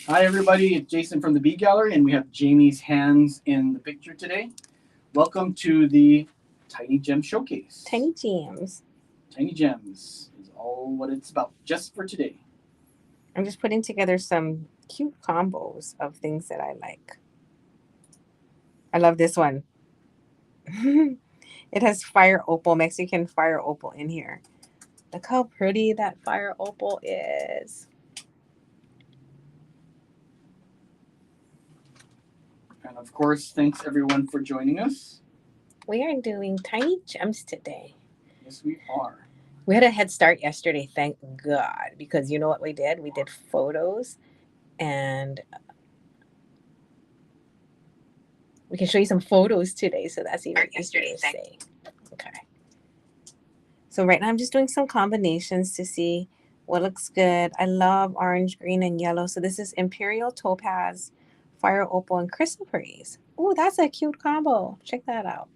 Hi everybody, it's Jason from the Bead Gallery, and we have Jamie's hands in the picture today. Welcome to the Tiny Gem Showcase. Tiny gems. Tiny Gems is all what it's about, just for today. I'm just putting together some cute combos of things that I like. I love this one. It has fire opal, Mexican fire opal in here. Look how pretty that fire opal is. And of course, thanks everyone for joining us. We are doing tiny gems today. Yes, we are. We had a head start yesterday, thank God, because you know what we did? We did photos, and we can show you some photos today, so that's even easier to say. Okay. So right now I'm just doing some combinations to see what looks good. I love orange, green, and yellow. So this is Imperial Topaz, Fire Opal, and Chrysoprase. Oh, that's a cute combo. Check that out.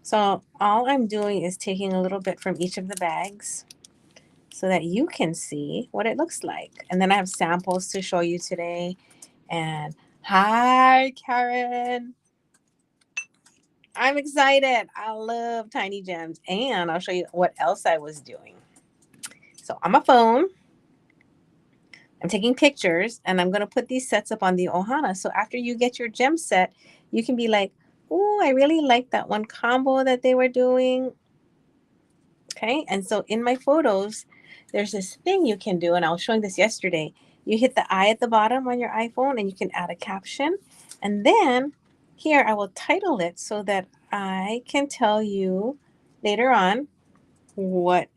So all I'm doing is taking a little bit from each of the bags so that you can see what it looks like. And then I have samples to show you today. And hi, Karen. I'm excited. I love tiny gems. And I'll show you what else I was doing. So on my phone, I'm taking pictures and I'm going to put these sets up on the Ohana. So after you get your gem set, you can be like, oh, I really like that one combo that they were doing. Okay. And so in my photos, there's this thing you can do, and I was showing this yesterday. You hit the eye at the bottom on your iPhone and you can add a caption. And then here I will title it so that I can tell you later on what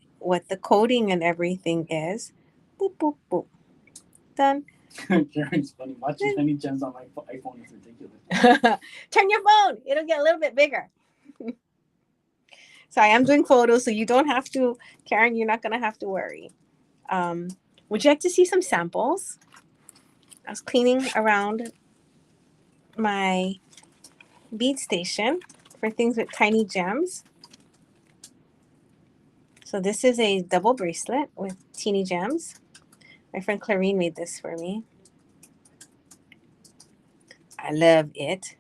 the coding and everything is. Boop, boop, boop. Done. Karen's funny. Watching Tiny Gems on my iPhone is ridiculous. Turn your phone. It'll get a little bit bigger. So I am doing photos, so you don't have to, Karen, you're not going to have to worry. Would you like to see some samples? I was cleaning around my bead station for things with tiny gems. So this is a double bracelet with teeny gems. My friend Clarine made this for me. I love it.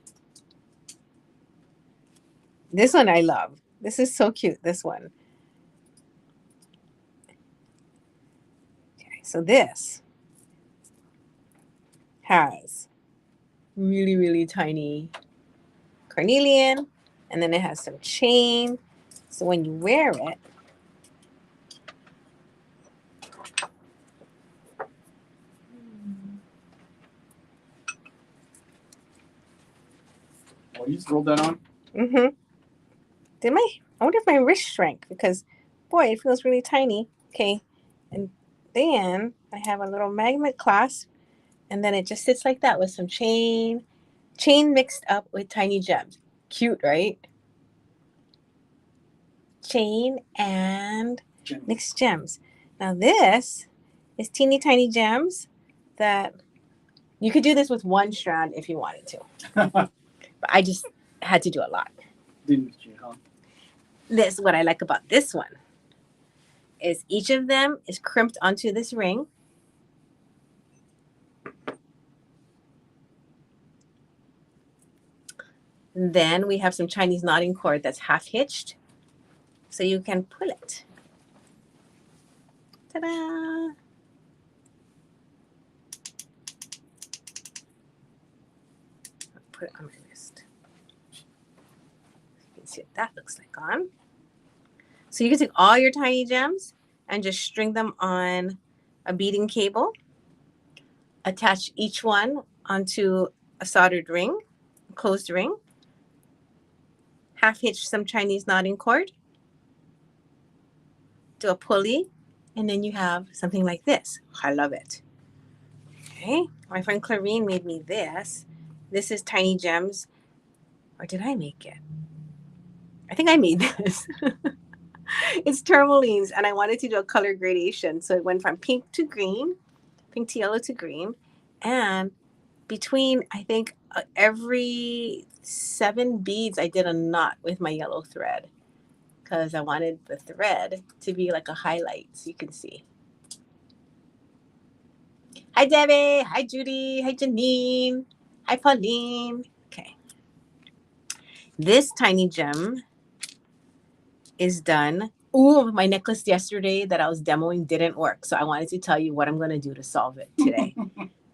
This one I love. This is so cute, this one. Okay, so this has really, really tiny carnelian, and then it has some chain. So when you wear it, Oh, you just rolled that on? I wonder if my wrist shrank because, boy, it feels really tiny. Okay, and then I have a little magnet clasp, and then it just sits like that with some chain mixed up with tiny gems. Cute, right? Chain and mixed gems. Now this is teeny tiny gems that you could do this with one strand if you wanted to. But I just had to do a lot. Didn't you, huh? This, what I like about this one is each of them is crimped onto this ring. And then we have some Chinese knotting cord that's half hitched, so you can pull it. Ta-da! Put it on my wrist. You can see what that looks like on. So you can take all your tiny gems and just string them on a beading cable. Attach each one onto a soldered ring, closed ring. Half hitch some Chinese knotting cord. Do a pulley, and then you have something like this. I love it. Okay, my friend Clarine made me this. This is tiny gems, or did I make it? I think I made this. It's tourmalines, and I wanted to do a color gradation, so it went from pink to green, pink to yellow to green, and between I think every 7 beads, I did a knot with my yellow thread because I wanted the thread to be like a highlight, so you can see. Hi, Debbie. Hi, Judy. Hi, Janine. Hi, Pauline. Okay. This tiny gem is done. Ooh, my necklace yesterday that I was demoing didn't work. So I wanted to tell you what I'm going to do to solve it today.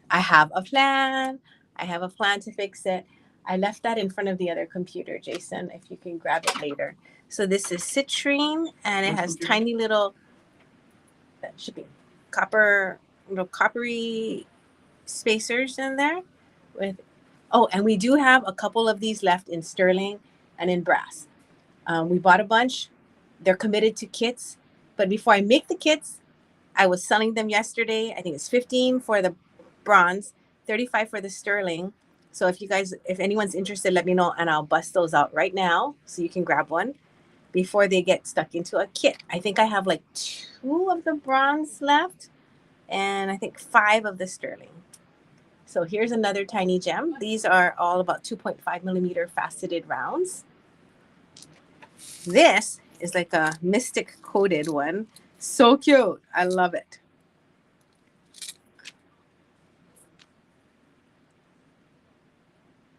I have a plan. I have a plan to fix it. I left that in front of the other computer, Jason, if you can grab it later. So this is citrine, and it has tiny little, that should be copper, little coppery spacers in there with, oh, and we do have a couple of these left in sterling and in brass. We bought a bunch. They're committed to kits, but before I make the kits, I was selling them yesterday. I think it's 15 for the bronze, 35 for the sterling. So if anyone's interested, let me know and I'll bust those out right now so you can grab one before they get stuck into a kit. I think I have like 2 of the bronze left and I think 5 of the sterling. So here's another tiny gem. These are all about 2.5 millimeter faceted rounds. This is like a mystic coated one. So cute. I love it.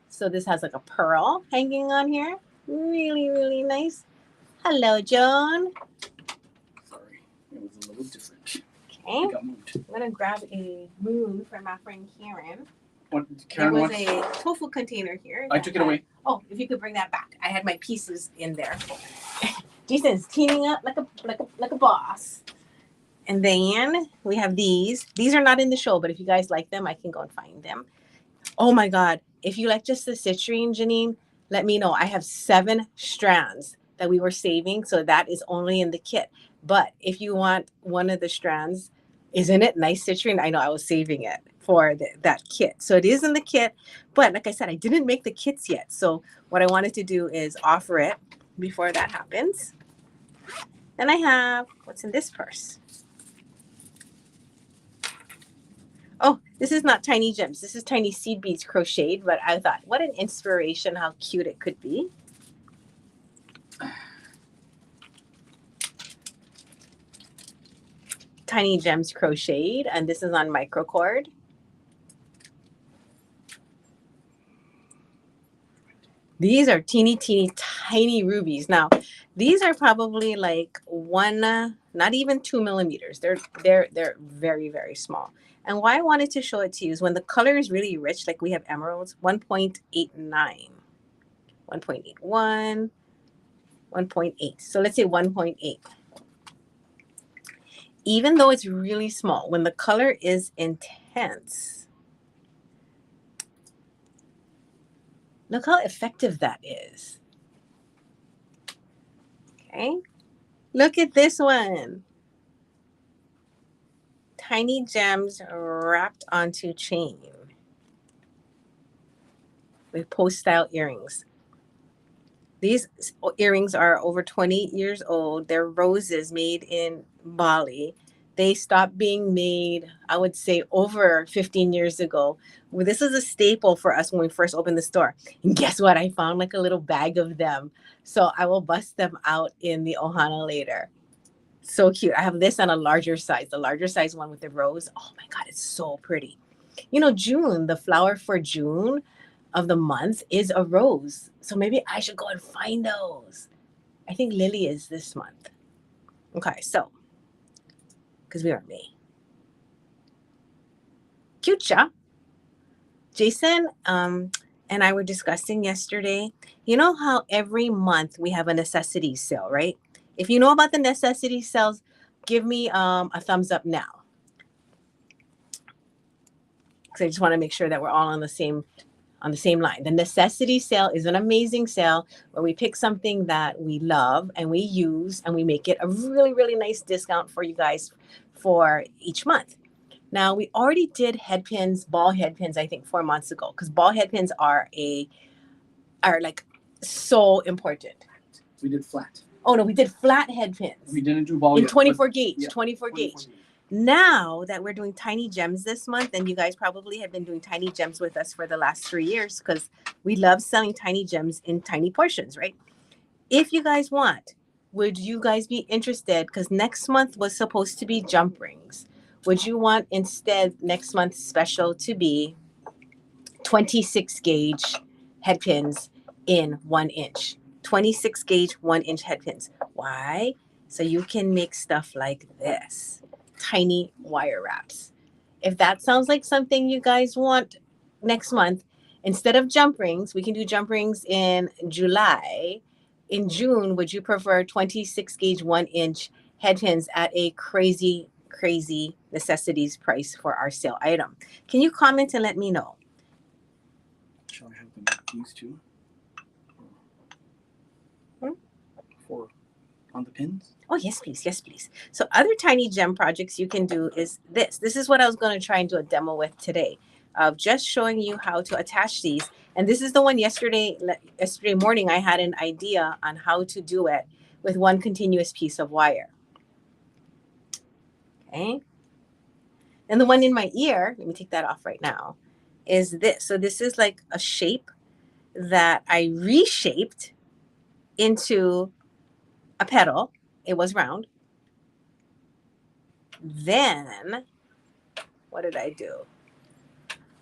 So this has like a pearl hanging on here. Really, really nice. Hello, Joan. Sorry, it was a little different. Okay. It got moved. I'm going to grab a moon from my friend Karen. What, Karen, there was a tofu container here. I took it away. Oh, if you could bring that back. I had my pieces in there. Jason's teaming up like a boss. And then we have these. These are not in the show, but if you guys like them, I can go and find them. Oh my God. If you like just the citrine, Janine, let me know. I have 7 strands that we were saving. So that is only in the kit. But if you want one of the strands, isn't it nice citrine? I know I was saving it for that kit. So it is in the kit. But like I said, I didn't make the kits yet. So what I wanted to do is offer it before that happens. Then I have, what's in this purse? Oh, this is not tiny gems. This is tiny seed beads crocheted, but I thought, what an inspiration, how cute it could be. Tiny gems crocheted, and this is on microcord. These are teeny, tiny rubies. Now, these are probably like 1, not even 2 millimeters. They're very, very small. And why I wanted to show it to you is when the color is really rich, like we have emeralds, 1.89, 1.81, 1.8. So let's say 1.8. Even though it's really small, when the color is intense, look how effective that is. Okay. Look at this one. Tiny gems wrapped onto chain with post-style earrings. These earrings are over 20 years old. They're roses made in Bali. They stopped being made, I would say, over 15 years ago. Well, this is a staple for us when we first opened the store. And guess what? I found like a little bag of them. So I will bust them out in the Ohana later. So cute. I have this on a larger size, the larger size one with the rose. Oh my God, it's so pretty. You know, June, the flower for June of the month is a rose. So maybe I should go and find those. I think Lily is this month. Okay, so, because we are May. Cute, yeah? Jason and I were discussing yesterday, you know how every month we have a necessity sale, right? If you know about the necessity sales, give me a thumbs up now. Because I just want to make sure that we're all on the same line. The necessity sale is an amazing sale where we pick something that we love and we use and we make it a really, really nice discount for you guys for each month. Now, we already did head pins, ball head pins, I think 4 months ago, because ball head pins are like so important. We did flat. Oh no, we did flat head pins. We didn't do ball in yet, 24 gauge, yeah, 24 gauge. Now that we're doing tiny gems this month, and you guys probably have been doing tiny gems with us for the last 3 years because we love selling tiny gems in tiny portions, right? If you guys want, would you guys be interested? Because next month was supposed to be jump rings. would you want instead next month's special to be 26 gauge head pins in 1 inch? 26 gauge 1 inch head pins. Why? So you can make stuff like this, tiny wire wraps. If that sounds like something you guys want next month, instead of jump rings, we can do jump rings in July. In June, would you prefer 26 gauge 1 inch head pins at a crazy, crazy necessities price for our sale item? Can you comment and let me know? Shall I have them make these two? For on the pins? Oh, yes, please. Yes, please. So other tiny gem projects you can do is this. This is what I was going to try and do a demo with today, of just showing you how to attach these. And this is the one yesterday morning I had an idea on how to do it with one continuous piece of wire. Okay. And the one in my ear, let me take that off right now, is this. So this is like a shape that I reshaped into a petal. It was round. Then what did I do?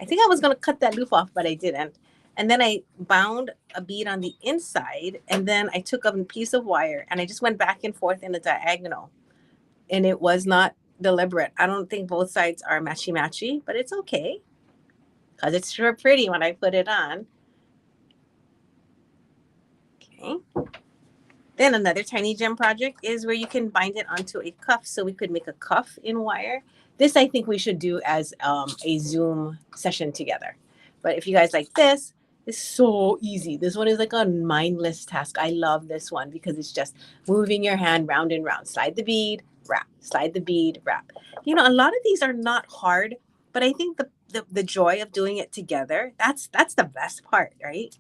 I think I was going to cut that loop off, but I didn't. And then I bound a bead on the inside, and then I took a piece of wire and I just went back and forth in a diagonal. And it was not deliberate. I don't think both sides are matchy-matchy, but it's okay because it's sure pretty when I put it on. Okay. Then another tiny gem project is where you can bind it onto a cuff. So we could make a cuff in wire. This I think we should do as a Zoom session together. But if you guys like this, it's so easy. This one is like a mindless task. I love this one because it's just moving your hand round and round. Slide the bead, wrap. Slide the bead, wrap. You know, a lot of these are not hard, but I think the joy of doing it together, that's the best part, right?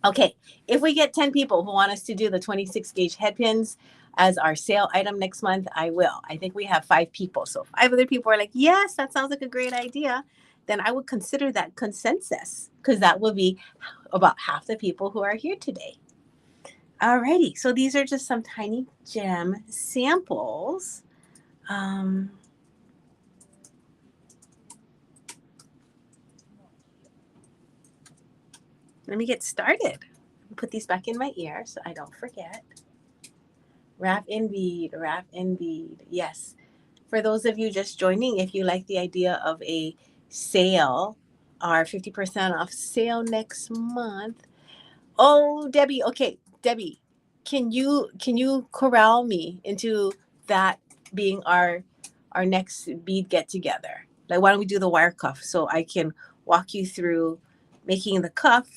Okay, if we get 10 people who want us to do the 26 gauge head pins as our sale item next month, I will. I think we have 5 people. So 5 other people are like, yes, that sounds like a great idea. Then I would consider that consensus because that will be about half the people who are here today. Alrighty, so these are just some tiny gem samples. Let me get started. Put these back in my ear so I don't forget. Wrap and bead, wrap and bead. Yes. For those of you just joining, if you like the idea of a sale, our 50% off sale next month. Oh, Debbie. Okay, Debbie, can you corral me into that being our next bead get together? Like, why don't we do the wire cuff so I can walk you through making the cuff,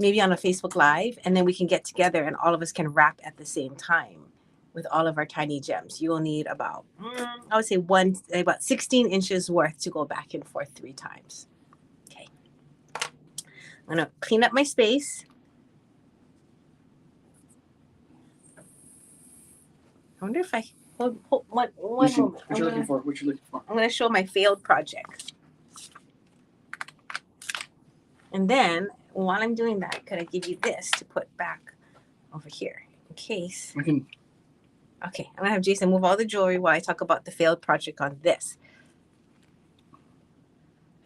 maybe on a Facebook Live, and then we can get together and all of us can wrap at the same time with all of our tiny gems. You will need about, I would say about 16 inches worth to go back and forth 3 times. Okay. I'm gonna clean up my space. I wonder if I, one moment. What you looking for? What you looking for? I'm gonna show my failed project. And then while I'm doing that, could I give you this to put back over here in case? I can. Okay, I'm gonna have Jason move all the jewelry while I talk about the failed project on this.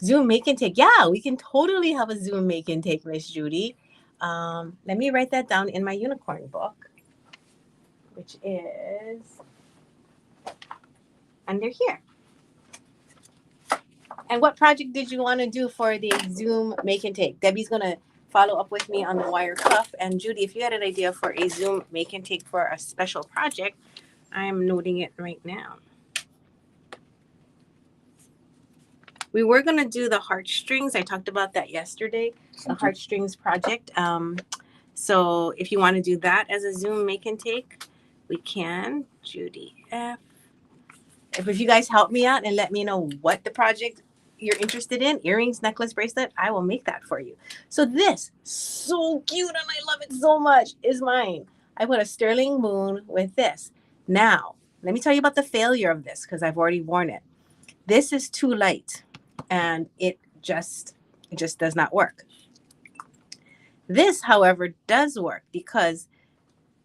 Zoom make and take. Yeah, we can totally have a Zoom make and take, Miss Judy. Let me write that down in my unicorn book, which is under here. And what project did you want to do for the Zoom make and take? Debbie's gonna follow up with me on the wire cuff. And Judy, if you had an idea for a Zoom make and take for a special project, I am noting it right now. We were going to do the heartstrings. I talked about that yesterday, the heartstrings project. So if you want to do that as a Zoom make and take, we can. Judy F. If you guys help me out and let me know what the project you're interested in, earrings, necklace, bracelet, I will make that for you. So this, so cute and I love it so much, is mine. I put a sterling moon with this. Now, let me tell you about the failure of this because I've already worn it. This is too light and it just does not work. This, however, does work because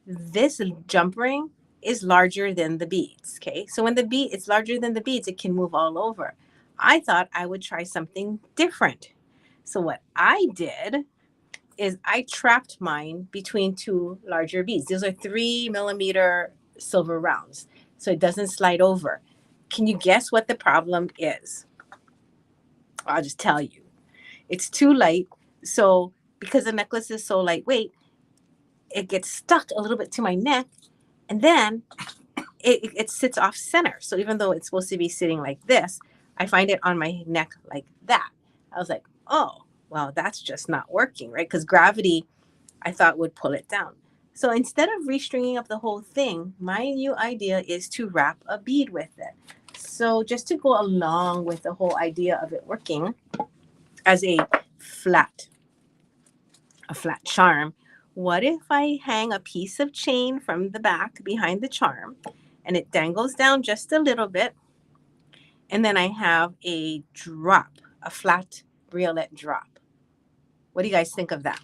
this jump ring is larger than the beads. Okay, so when the bead is larger than the beads, it can move all over. I thought I would try something different. So what I did is I trapped mine between two larger beads. These are 3mm silver rounds, so it doesn't slide over. Can you guess what the problem is? I'll just tell you. It's too light. So because the necklace is so lightweight, it gets stuck a little bit to my neck, and then it sits off center. So even though it's supposed to be sitting like this, I find it on my neck like that. I was like, oh, well, that's just not working, right? Because gravity, I thought, would pull it down. So instead of restringing up the whole thing, my new idea is to wrap a bead with it. So just to go along with the whole idea of it working as a flat charm, what if I hang a piece of chain from the back behind the charm and it dangles down just a little bit, and then I have a drop, a flat briolet drop? What do you guys think of that?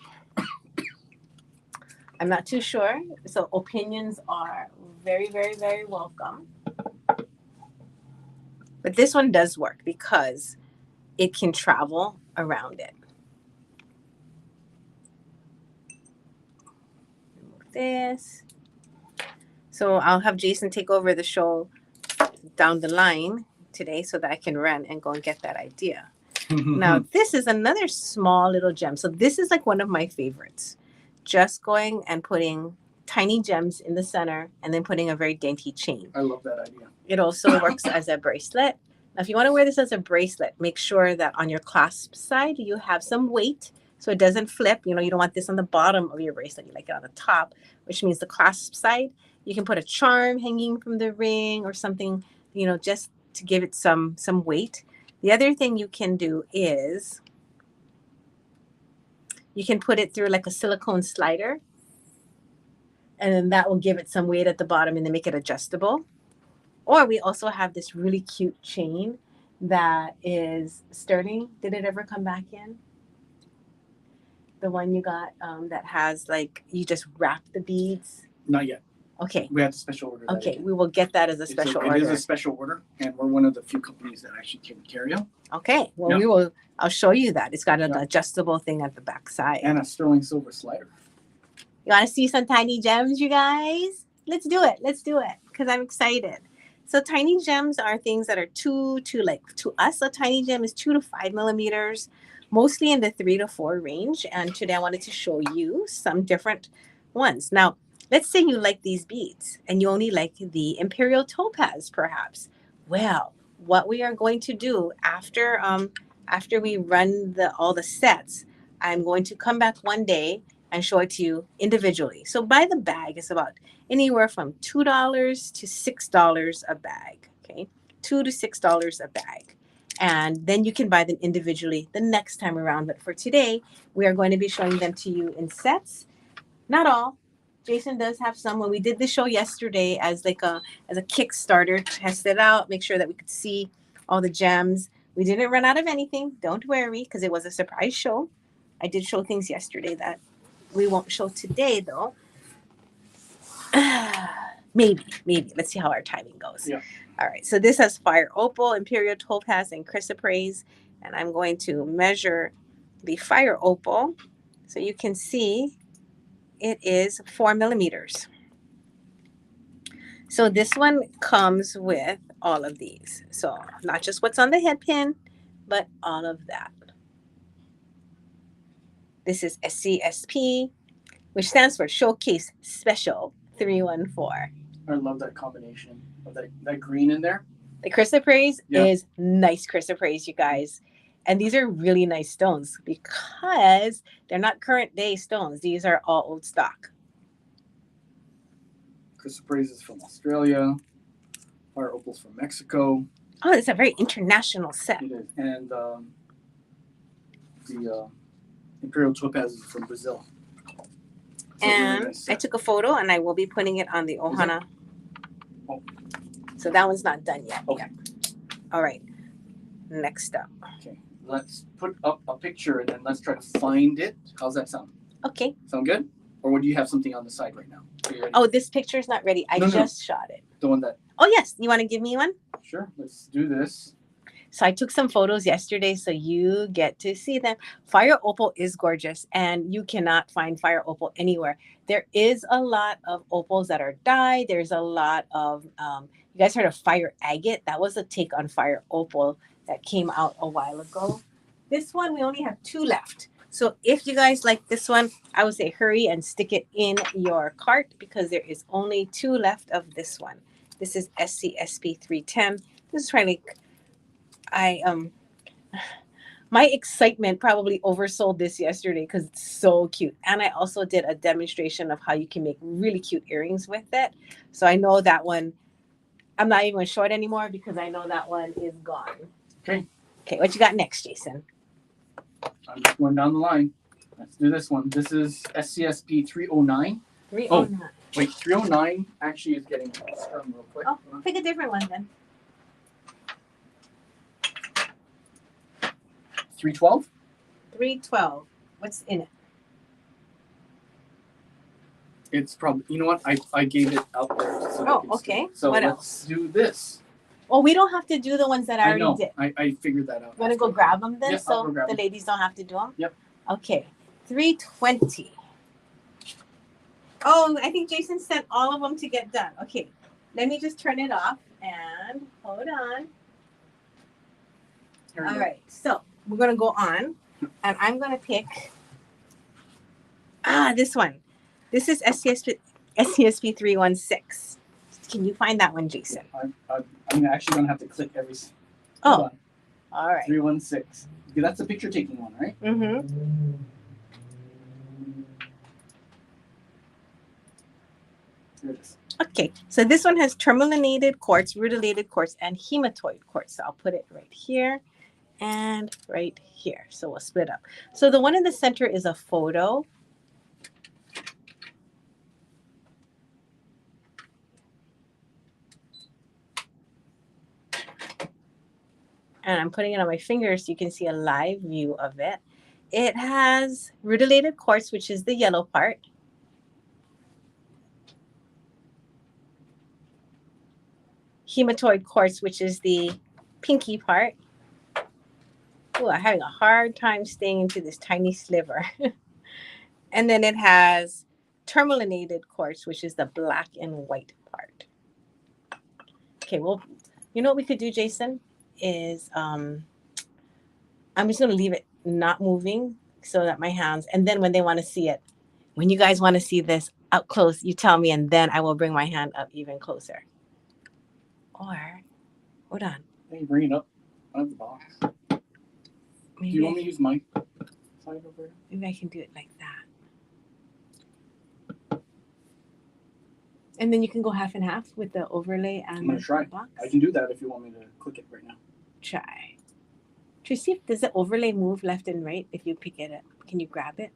I'm not too sure, so opinions are very, very, very welcome. But this one does work because it can travel around it. Remove this. So I'll have Jason take over the show down the line today so that I can run and go and get that idea. Now, this is another small little gem. So this is like one of my favorites. Just going and putting tiny gems in the center and then putting a very dainty chain. I love that idea. It also works as a bracelet. Now, if you want to wear this as a bracelet, make sure that on your clasp side, you have some weight so it doesn't flip. You know, you don't want this on the bottom of your bracelet. You like it on the top, which means the clasp side. You can put a charm hanging from the ring or something, you know, just to give it some weight. The other thing you can do is you can put it through like a silicone slider, and then that will give it some weight at the bottom and then make it adjustable. Or we also have this really cute chain that is sturdy. Did it ever come back in? The one you got that has like, you just wrap the beads? Not yet. Okay. We have to special order that. Okay, again. we will get that as a special order. It is a special order, and we're one of the few companies that actually can carry them. Okay, well, Yep. I'll show you that. It's got an Yep. adjustable thing at the back side. And a sterling silver slider. You want to see some tiny gems, you guys? Let's do it. Let's do it because I'm excited. So tiny gems are things that are to us, a tiny gem is 2 to 5 millimeters, mostly in the 3 to 4 range. And today I wanted to show you some different ones. Now, let's say you like these beads and you only like the imperial topaz, perhaps. Well, what we are going to do after we run all the sets, I'm going to come back one day and show it to you individually. So by the bag, it's about anywhere from $2 to $6 a bag. Okay, $2 to $6 a bag. And then you can buy them individually the next time around. But for today, we are going to be showing them to you in sets. Not all. Jason does have some. When we did the show yesterday as a Kickstarter, test it out, make sure that we could see all the gems. We didn't run out of anything. Don't worry, because it was a surprise show. I did show things yesterday that we won't show today, though. Maybe. Let's see how our timing goes. Yeah. All right. So this has fire opal, imperial topaz, and chrysoprase. And I'm going to measure the fire opal so you can see it is 4 millimeters. So this one comes with all of these. So not just what's on the head pin, but all of that. This is SCSP, which stands for Showcase Special 314. I love that combination of that green in there. The chrysoprase is nice chrysoprase, you guys. And these are really nice stones because they're not current day stones. These are all old stock. Chrysoprase is from Australia. Fire opal's from Mexico. Oh, it's a very international set. It is. And the imperial topaz is from Brazil. So And really nice I took a photo and I will be putting it on the Ohana. Oh. So that one's not done yet. Okay. All right. Next up. Okay. Let's put up a picture and then let's try to find it. How's that sound? Okay. Sound good? Or do you have something on the side right now? Are you ready? Oh, this picture is not ready. I just shot it. The one that. Oh, yes. You want to give me one? Sure. Let's do this. So I took some photos yesterday so you get to see them. Fire opal is gorgeous and you cannot find fire opal anywhere. There is a lot of opals that are dyed. There's a lot of, you guys heard of fire agate? That was a take on fire opal that came out a while ago. This one, we only have 2 left. So if you guys like this one, I would say hurry and stick it in your cart because there is only 2 left of this one. This is SCSP 310. This is probably my excitement probably oversold this yesterday because it's so cute. And I also did a demonstration of how you can make really cute earrings with it. So I know that one, I'm not even going to show it anymore because I know that one is gone. Okay. Okay, what you got next, Jason? I'm just going down the line. Let's do this one. This is SCSP 309. 309. Oh, wait, 309 actually is getting strung real quick. Oh, pick a different one then. 312? 312. What's in it? It's probably, you know what? I gave it out there. So Oh, okay. So what let's else? do this. Oh, we don't have to do the ones that I already know. did. I figured that out. You want to go grab them then? Yeah, I'll so go grab the them. ladies don't have to do them? Yep. Okay. 320. Oh, I think Jason sent all of them to get done. Okay. Let me just turn it off and hold on. All right. So we're going to go on and I'm going to pick this one. This is SCSP 316. Can you find that one, Jason? I'm actually going to have to click every. Oh, all right. 316. Okay, that's the picture taking one, right? Mm-hmm. Here it is. Okay, so this one has tourmalinated quartz, rutilated quartz, and hematoid quartz. So I'll put it right here and right here. So we'll split up. So the one in the center is a photo. And I'm putting it on my fingers so you can see a live view of it. It has rutilated quartz, which is the yellow part. Hematoid quartz, which is the pinky part. Oh, I'm having a hard time staying into this tiny sliver. And then it has tourmalinated quartz, which is the black and white part. Okay, well, you know what we could do, Jason, is I'm just going to leave it not moving so that my hands, and then when they want to see it, when you guys want to see this up close, you tell me, and then I will bring my hand up even closer. Or, hold on. Hey, bring it up out of the box. Maybe do you want me to use my side over here? Maybe I can do it like that. And then you can go half and half with the overlay and I'm going to try. the box. I can do that if you want me to click it right now. Try. Tracy, does the overlay move left and right if you pick it up? Can you grab it?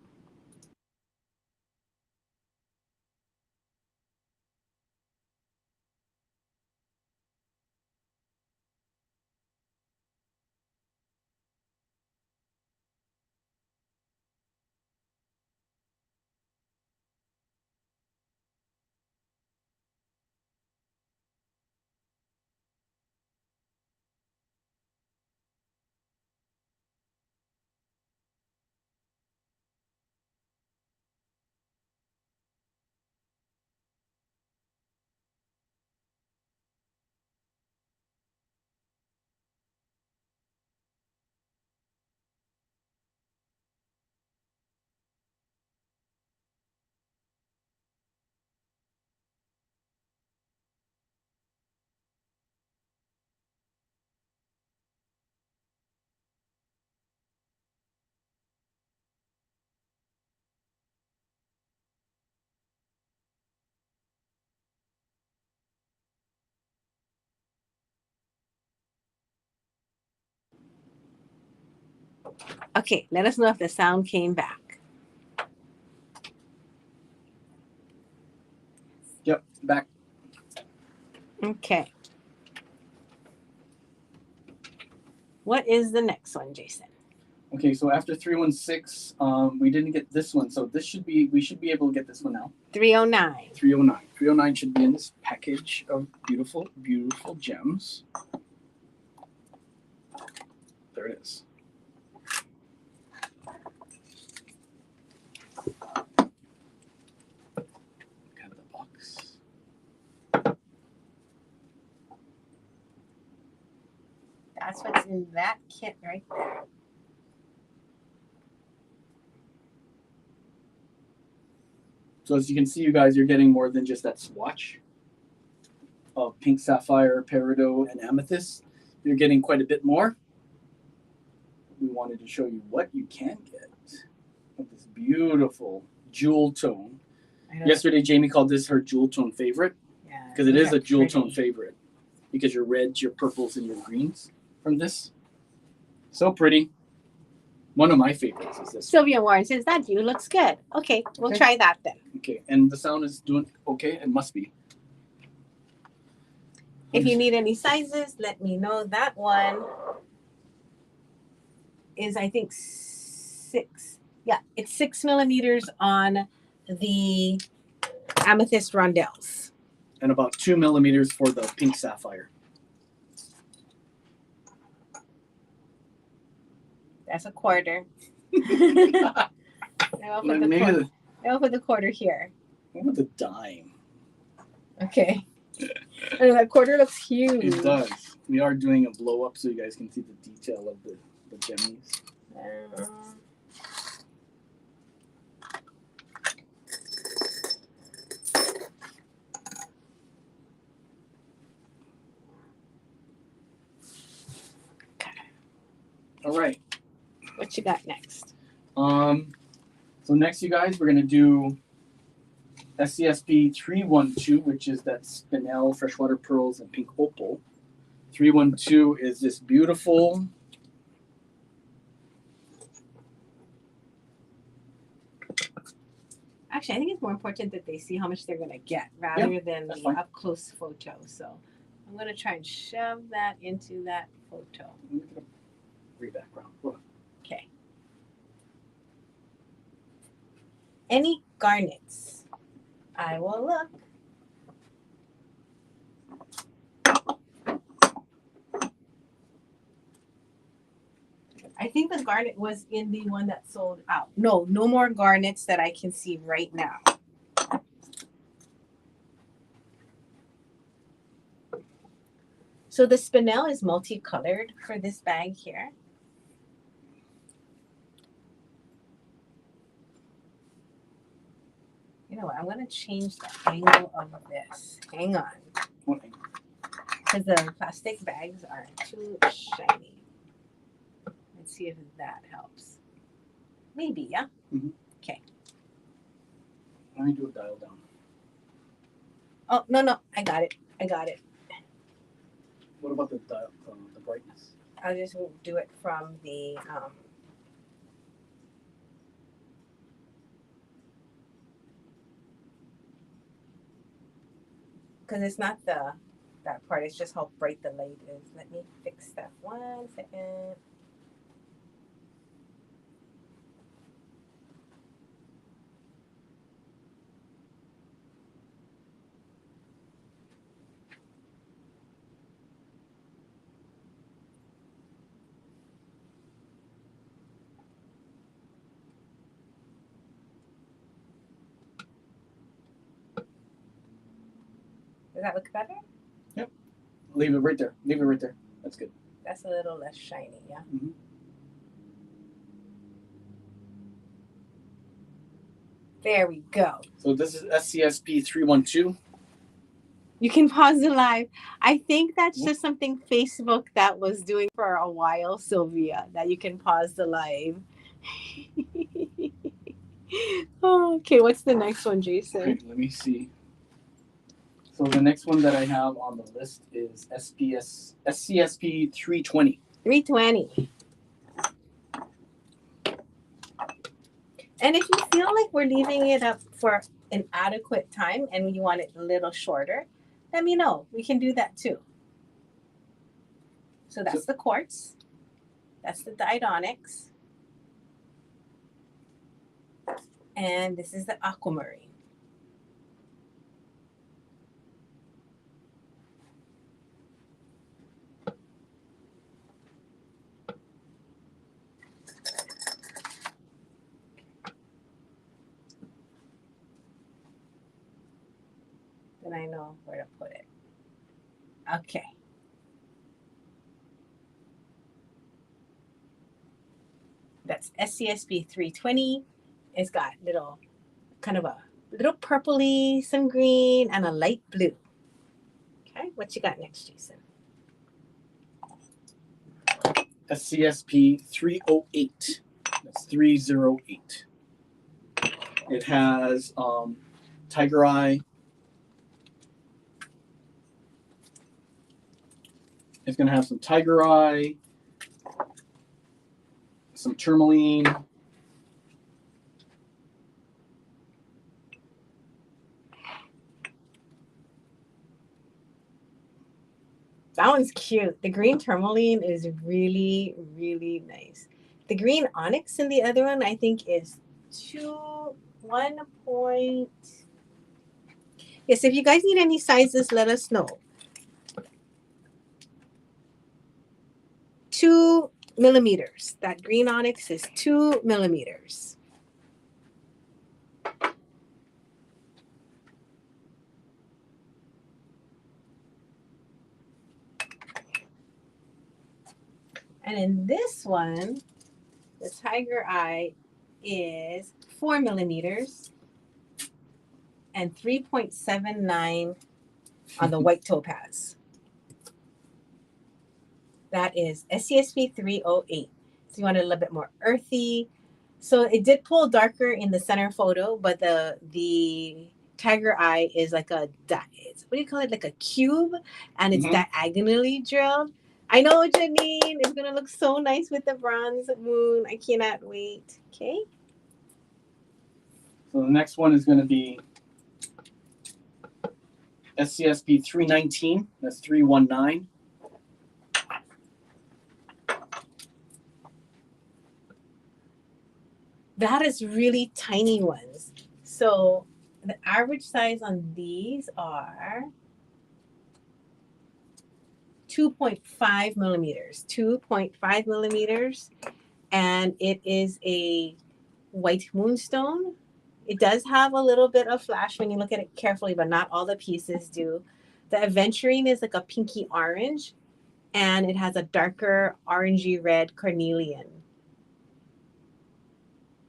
Okay, let us know if the sound came back. Yep, back. Okay. What is the next one, Jason? Okay, so after 316, we didn't get this one, so we should be able to get this one now. 309. 309. 309 should be in this package of beautiful, beautiful gems. There it is. Look at the box. That's what's in that kit right there. So as you can see, you guys, you're getting more than just that swatch of pink sapphire, peridot, and amethyst. You're getting quite a bit more. We wanted to show you what you can get with this beautiful jewel tone. Yesterday, Jamie called this her jewel tone favorite because it is a jewel tone favorite because your reds, your purples, and your greens from this. So pretty. One of my favorites is this. Sylvia Warren says that view looks good. Okay, we'll try that then. Okay, and the sound is doing okay. It must be. If you need any sizes, let me know. That one is, I think, 6. Yeah, it's 6 millimeters on the amethyst rondelles. And about 2 millimeters for the pink sapphire. That's a quarter. I'll put the quarter here. What about the dime? Okay. And that quarter looks huge. It does. We are doing a blow up so you guys can see the detail of the gemmies. All right. What you got next? So next, you guys, we're gonna do SCSP 312, which is that spinel, freshwater pearls, and pink opal. 312 is this beautiful. Actually, I think it's more important that they see how much they're gonna get rather than the up close photo. So I'm gonna try and shove that into that photo. Background. Okay. Any garnets? I will look. I think the garnet was in the one that sold out. No more garnets that I can see right now. So the spinel is multicolored for this bag here. You know what? I'm going to change the angle of this. Hang on. Because the plastic bags are too shiny. Let's see if that helps. Maybe, yeah? Mm-hmm. Okay. Let me do a dial down. Oh, no. I got it. What about the dial, the brightness? I'll just do it from the... because it's not that part, it's just how bright the light is. Let me fix that 1 second. Does that look better? Yep. Leave it right there. That's good. That's a little less shiny, yeah? Mm-hmm. There we go. So this is SCSP 312. You can pause the live. I think that's just something Facebook that was doing for a while, Sylvia, that you can pause the live. Okay, what's the next one, Jason? Okay, let me see. So the next one that I have on the list is SCSP 320. 320. And if you feel like we're leaving it up for an adequate time and you want it a little shorter, let me know. We can do that too. So that's the quartz. That's the dyed onyx. And this is the aquamarine. Then I know where to put it. Okay. That's SCSB 320. It's got little, kind of a little purpley, some green, and a light blue. Okay, what you got next, Jason? SCSP 308. That's 308. It has tiger eye. It's going to have some tiger eye, some tourmaline, That one's cute. The green tourmaline is really, really nice. The green onyx in the other one, I think, is 1 point. Yes, if you guys need any sizes, let us know. 2 millimeters. That green onyx is 2 millimeters. And in this one, the tiger eye is 4 millimeters and 3.79 on the white topaz. That is SCSP 308. So you want it a little bit more earthy. So it did pull darker in the center photo, but the tiger eye is like a, what do you call it? Like a cube, and it's diagonally drilled. I know, Janine, it's going to look so nice with the bronze moon. I cannot wait. Okay. So the next one is going to be SCSP 319. That's 319. That is really tiny ones. So the average size on these are 2.5 millimeters. 2.5 millimeters. And it is a white moonstone. It does have a little bit of flash when you look at it carefully, but not all the pieces do. The aventurine is like a pinky orange, and it has a darker orangey red carnelian.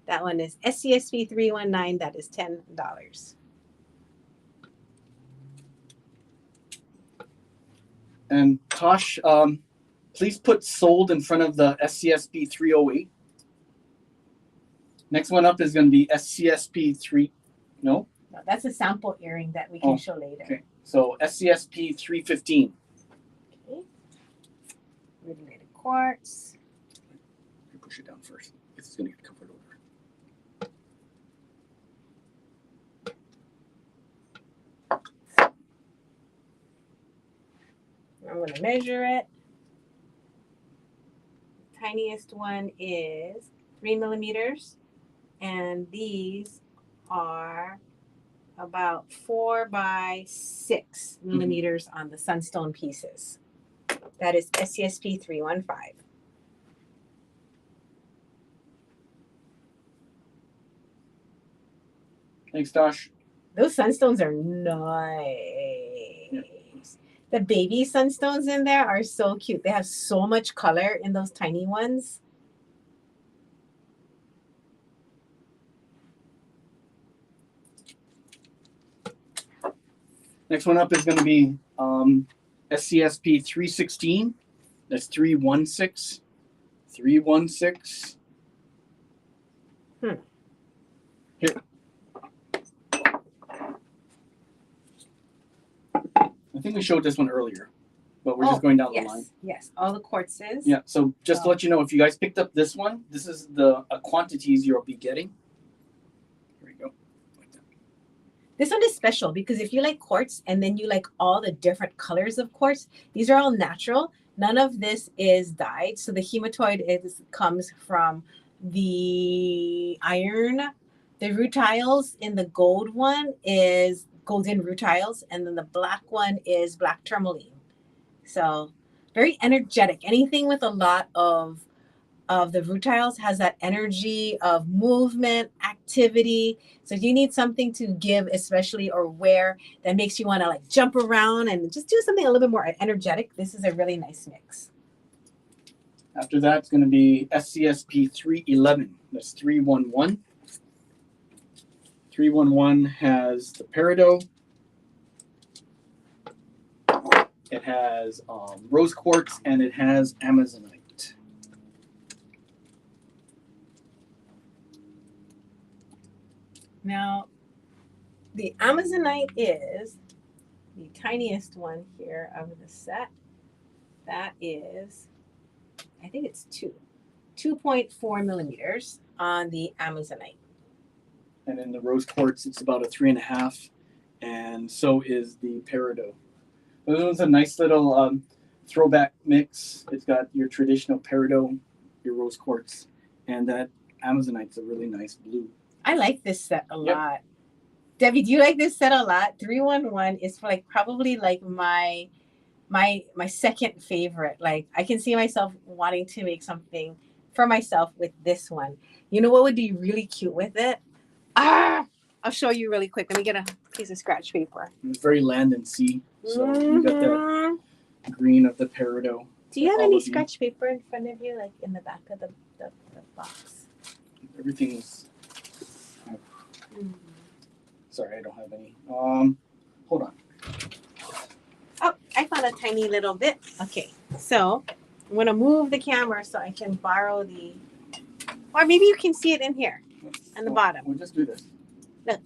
That one is SCSP 319. That is $10. And Tosh, please put sold in front of the SCSP 308. Next one up is going to be SCSP 3. No, that's a sample earring that we can show later. Okay, so SCSP 315. Okay. Regulated quartz. You push it down first. It's going to get covered over. I'm going to measure it. The tiniest one is 3 millimeters, and these are about 4 by 6 millimeters on the sunstone pieces. That is SCSP 315. Thanks, Tosh. Those sunstones are nice. Yeah. The baby sunstones in there are so cute. They have so much color in those tiny ones. Next one up is going to be SCSP 316. That's 316. 316. Here. I think we showed this one earlier, but we're just going down the line. Yes, all the quartzes. Yeah, so just to let you know, if you guys picked up this one, this is the quantities you'll be getting. Here we go. Like that. This one is special because if you like quartz and then you like all the different colors of quartz, these are all natural. None of this is dyed. So the hematoid comes from the iron The rutiles in the gold one is golden rutiles, and then the black one is black tourmaline. So very energetic. Anything with a lot of the rutiles has that energy of movement, activity. So if you need something to give, especially or wear, that makes you want to like jump around and just do something a little bit more energetic, this is a really nice mix. After that, it's going to be SCSP 311. That's 311. 311 has the peridot. It has rose quartz, and it has amazonite. Now, the amazonite is the tiniest one here of the set. That is, I think it's 2.4 millimeters on the amazonite. And in the rose quartz, it's about a 3.5, and so is the peridot. This one's a nice little throwback mix. It's got your traditional peridot, your rose quartz, and that amazonite's a really nice blue. I like this set a lot. Debbie, do you like this set a lot? 311 is like probably like my second favorite. Like I can see myself wanting to make something for myself with this one. You know what would be really cute with it? I'll show you really quick. Let me get a piece of scratch paper. It's very land and sea. So you got that green of the peridot. Do you have any scratch paper in front of you, like in the back of the box? Everything's. Sorry, I don't have any. Hold on. Oh, I found a tiny little bit. Okay, so I'm gonna move the camera so I can borrow the, or maybe you can see it in here, on the bottom. We'll just do this. Look.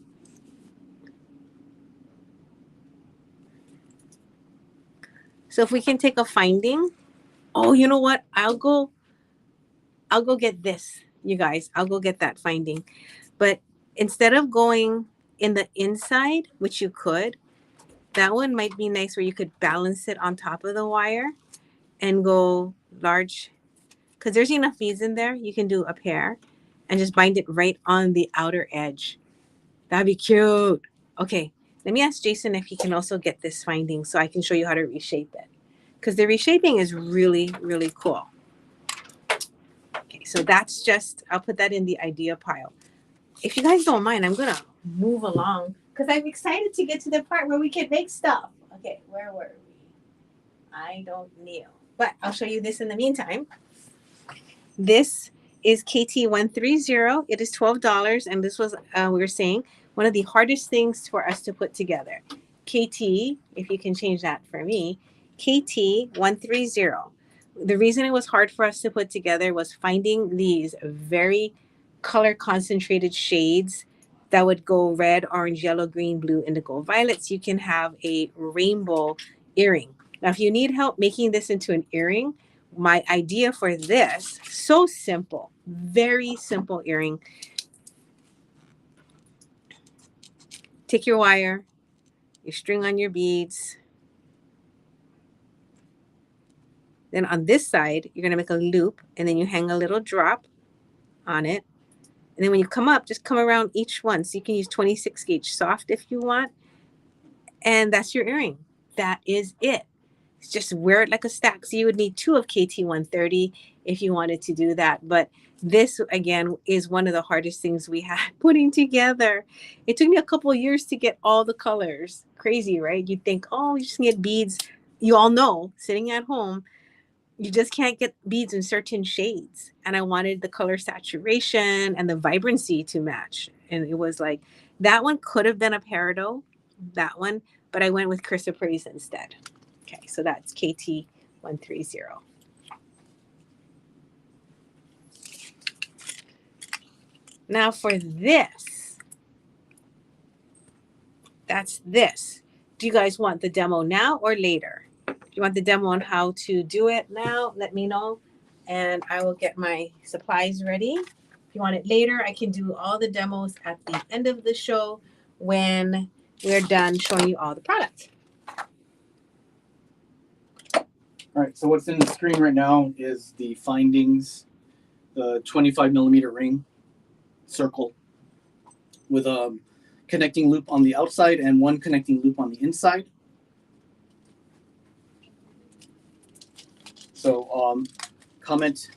So if we can take a finding. Oh, you know what? I'll go get this, you guys. I'll go get that finding. But instead of going in the inside, which you could, that one might be nice where you could balance it on top of the wire and go large. Because there's enough beads in there, you can do a pair and just bind it right on the outer edge. That'd be cute. Okay, let me ask Jason if he can also get this finding so I can show you how to reshape it. Because the reshaping is really, really cool. Okay, so that's just, I'll put that in the idea pile. If you guys don't mind, I'm going to move along because I'm excited to get to the part where we can make stuff. Okay, where were we? I don't know. But I'll show you this in the meantime. This is KT130. It is $12. And this was, we were saying, one of the hardest things for us to put together. KT, if you can change that for me, KT130. The reason it was hard for us to put together was finding these very color concentrated shades that would go red, orange, yellow, green, blue, indigo, violet. So you can have a rainbow earring. Now, if you need help making this into an earring, my idea for this, so simple, very simple earring. Take your wire, your string on your beads. Then on this side, you're going to make a loop, and then you hang a little drop on it. And then when you come up, just come around each one. So you can use 26 gauge soft if you want. And that's your earring. That is it. Just wear it like a stack. So you would need 2 of KT130 if you wanted to do that. But this, again, is one of the hardest things we had putting together. It took me a couple of years to get all the colors. Crazy, right? You'd think, oh, you just get beads. You all know, sitting at home, you just can't get beads in certain shades. And I wanted the color saturation and the vibrancy to match. And it was like, that one could have been a peridot, that one, but I went with chrysoprase instead. Okay, so that's KT130. Now for this, that's this. Do you guys want the demo now or later? If you want the demo on how to do it now, let me know, and I will get my supplies ready. If you want it later, I can do all the demos at the end of the show when we're done showing you all the products. All right, so what's in the screen right now is the findings, the 25 millimeter ring, circle, with a connecting loop on the outside and one connecting loop on the inside. So comment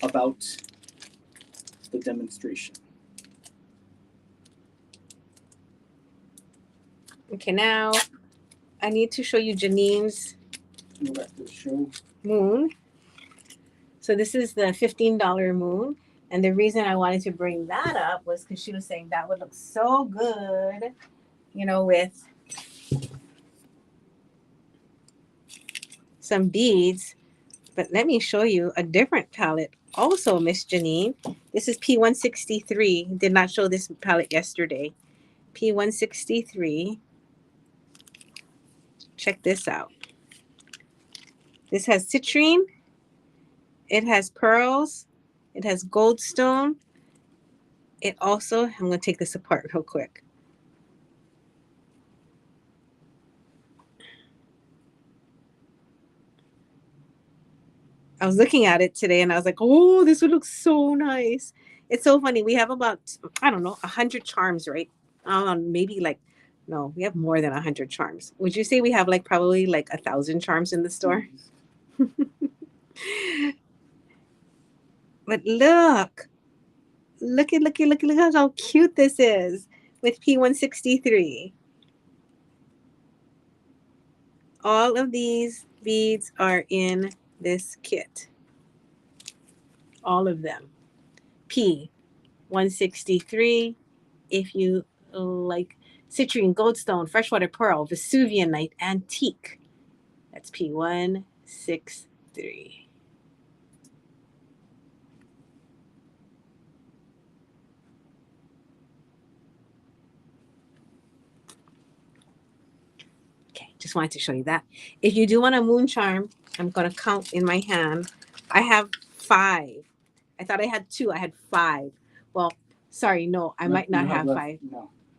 about the demonstration. Okay, now I need to show you Janine's Go back to the show. moon. So this is the $15 moon. And the reason I wanted to bring that up was because she was saying that would look so good, you know, with some beads. But let me show you a different palette also, Miss Janine. This is P163. Did not show this palette yesterday. P163. Check this out. This has citrine. It has pearls. It has goldstone. It also, I'm going to take this apart real quick. I was looking at it today and I was like, oh, this would look so nice. It's so funny. We have about, I don't know, 100 charms, right? Maybe like, no, we have more than 100 charms. Would you say we have like probably like 1,000 charms in the store? But look how cute this is with P163. All of these beads are in this kit. All of them. P163. If you like citrine, goldstone, freshwater pearl, Vesuvian night, antique. That's P163. Okay, just wanted to show you that. If you do want a moon charm, I'm going to count in my hand. I have 5. I thought I had 2. I had 5. Well, sorry, no, I might not have 5.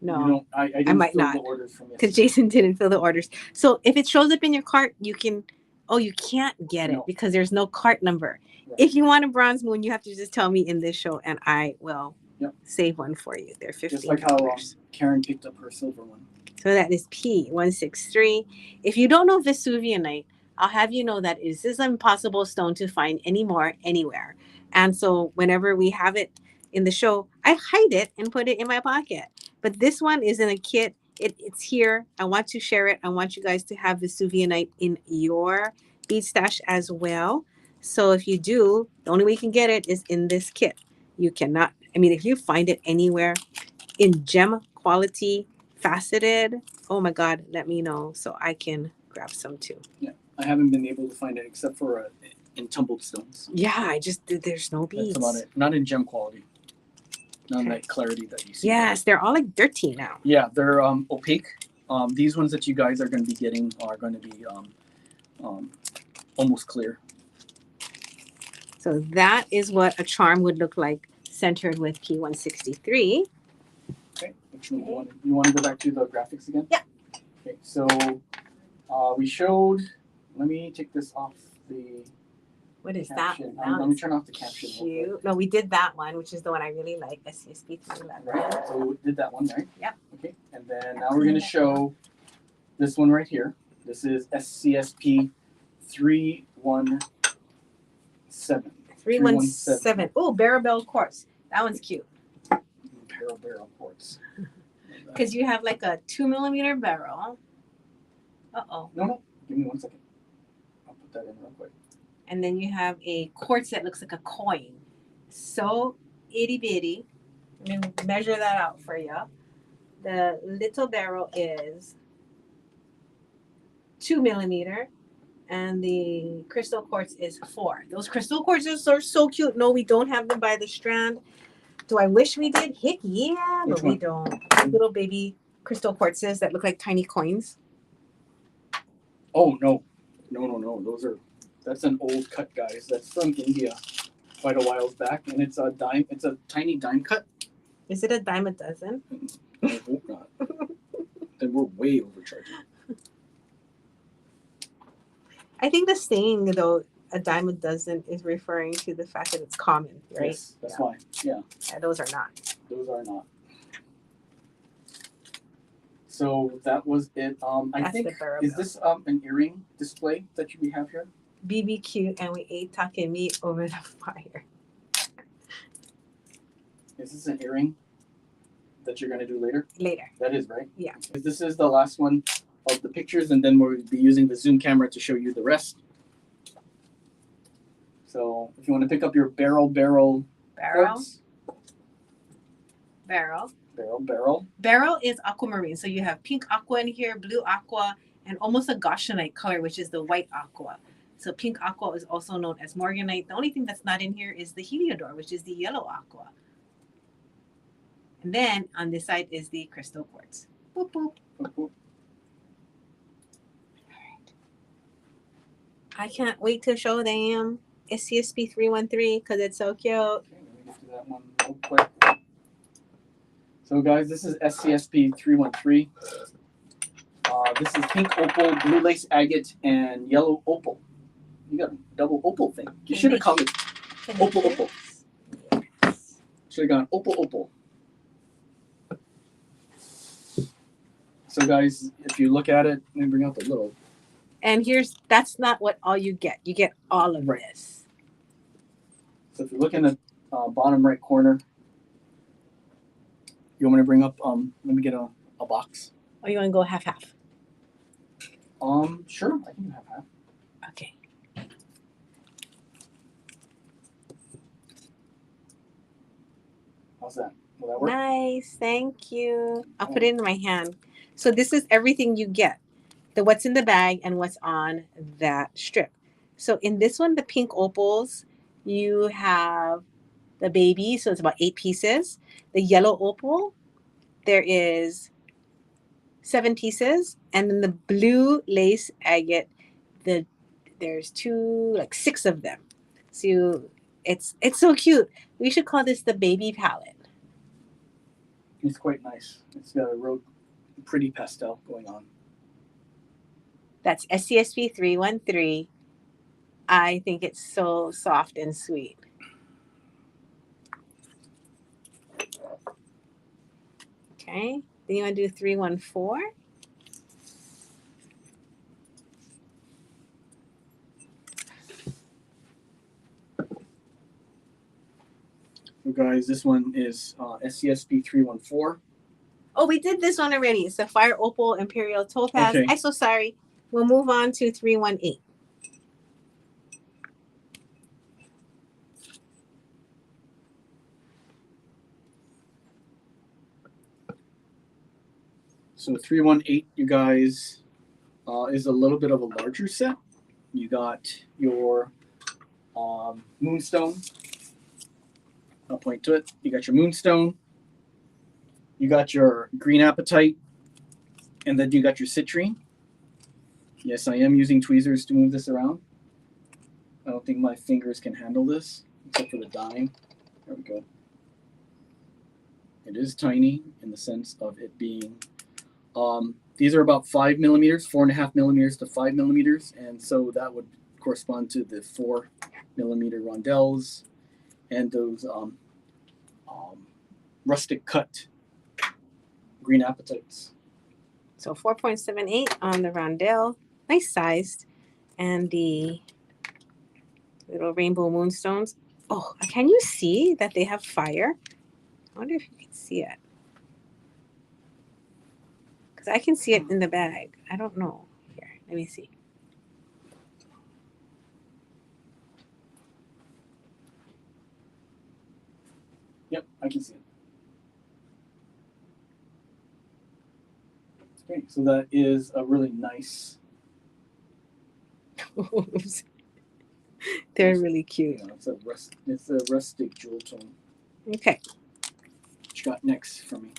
No, I didn't might fill not. The orders from because yesterday. Jason didn't fill the orders. So if it shows up in your cart, you can, you can't get it because there's no cart number. Right. If you want a bronze moon, you have to just tell me in this show and I will save one for you. They're $15. Just like how Karen picked up her silver one. So that is P163. If you don't know Vesuvian night, I'll have you know that this is an impossible stone to find anymore, anywhere. And so whenever we have it in the show, I hide it and put it in my pocket. But this one is in a kit. It's here. I want to share it. I want you guys to have Vesuvian night in your bead stash as well. So if you do, the only way you can get it is in this kit. You cannot, if you find it anywhere in gem quality, faceted, oh my God, let me know so I can grab some too. Yeah, I haven't been able to find it except for in tumbled stones. Yeah, there's no beads. That's about it. Not in gem quality. Not in that clarity that you see. Yes, they're all like dirty now. Yeah, they're opaque. These ones that you guys are going to be getting are going to be almost clear. So that is what a charm would look like centered with P163. Okay, you want to go back to the graphics again? Yeah. Okay, so we showed, let me take this off the What is caption. that? Let me turn off the caption. Cute. No, we did that one, which is the one I really like. SCSP311. Right, so we did that one, right? Yep. Okay, and then now we're going to show this one right here. This is SCSP 317. 317. Oh, Barrel quartz. That one's cute. Barrel quartz. Because you have like a 2mm barrel. Uh-oh. No. Give me 1 second. I'll put that in real quick. And then you have a quartz that looks like a coin. So itty bitty. Let me measure that out for you. The little barrel is 2mm. And the crystal quartz is 4. Those crystal quartzes are so cute. No, we don't have them by the strand. Do I wish we did? Heck yeah, but we don't. Little baby crystal quartzes that look like tiny coins. Oh, no. That's an old cut, guys. That's from India quite a while back. And it's a dime. It's a tiny dime cut. Is it a dime a dozen? I hope not. Then we're way overcharging. I think the saying, though, a dime a dozen is referring to the fact that it's common, right? Yes, that's why. Yeah. Those are not. Those are not. So that was it. I That's think, the burrow is bill. this an earring display that we have here? BBQ and we ate take meat over the fire. Is this an earring that you're going to do later? Later. That is, right? Yeah. This is the last one of the pictures, and then we'll be using the zoom camera to show you the rest. So if you want to pick up your barrel quartz. Barrel is aquamarine. So you have pink aqua in here, blue aqua, and almost a goshenite color, which is the white aqua. So pink aqua is also known as morganite. The only thing that's not in here is the heliodor, which is the yellow aqua. And then on this side is the crystal quartz. Boop, boop. Boop, boop. I can't wait to show them SCSP 313 because it's so cute. Okay, let me get to that one real quick. So guys, this is SCSP 313. This is pink opal, blue lace agate, and yellow opal. You got a double opal thing. You should have called it opal opal. Should have gone opal opal. So guys, if you look at it, let me bring out the little. And that's not what all you get. You get all of this. So if you look in the bottom right corner, you want me to bring up, let me get a box. Or you want to go half-half? Sure, I can do half-half. Okay. How's that? Will that work? Nice, thank you. I'll put it in my hand. So this is everything you get. What's in the bag and what's on that strip. So in this one, the pink opals, you have the baby, so it's about 8 pieces. The yellow opal, there is 7 pieces. And then the blue lace agate, there's 6 of them. So it's so cute. We should call this the baby palette. It's quite nice. It's got a real pretty pastel going on. That's SCSP 313. I think it's so soft and sweet. Okay, then you want to do 314? So guys, this one is SCSP 314. Oh, we did this one already. It's Sapphire Opal Imperial Topaz. Okay. I'm so sorry. We'll move on to 318. So 318, you guys, is a little bit of a larger set. You got your moonstone. I'll point to it. You got your moonstone. You got your green apatite. And then you got your citrine. Yes, I am using tweezers to move this around. I don't think my fingers can handle this, except for the dime. There we go. It is tiny in the sense of it being, these are about 5 millimeters, 4.5 millimeters to 5 millimeters. And so that would correspond to the 4 millimeter rondelles and those rustic cut green apatites. So 4.78 on the rondelle, nice sized, and the little rainbow moonstones. Oh, can you see that they have fire? I wonder if you can see it. Because I can see it in the bag. I don't know. Here, let me see. Yep, I can see it. Okay, so that is a really nice. They're really cute. You know, it's a rustic jewel tone. Okay. What you got next for me?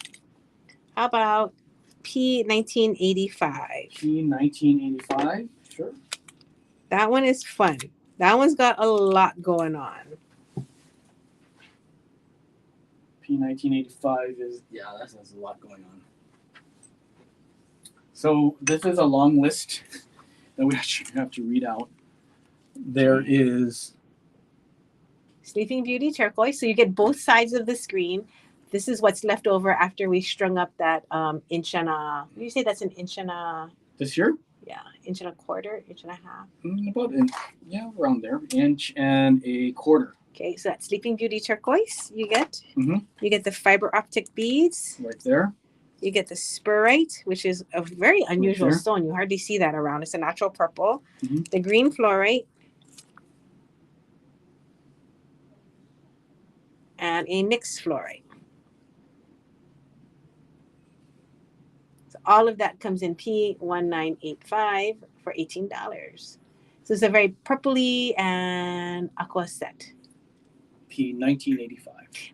How about P1985? P1985, sure. That one is fun. That one's got a lot going on. P1985 is, yeah, that has a lot going on. So this is a long list that we actually have to read out. There is Sleeping Beauty turquoise. So you get both sides of the screen. This is what's left over after we strung up that inch and a. You say that's an inch and a. This year? Yeah, inch and a quarter, inch and a half. About around there, inch and a quarter. Okay, so that Sleeping Beauty turquoise you get. Mm-hmm. You get the fiber optic beads. Right there. You get the spurite, which is a very unusual Right there. stone. You hardly see that around. It's a natural purple. Mm-hmm. The green fluorite. And a mixed fluorite. So all of that comes in P1985 for $18. So it's a very purpley and aqua set. P1985.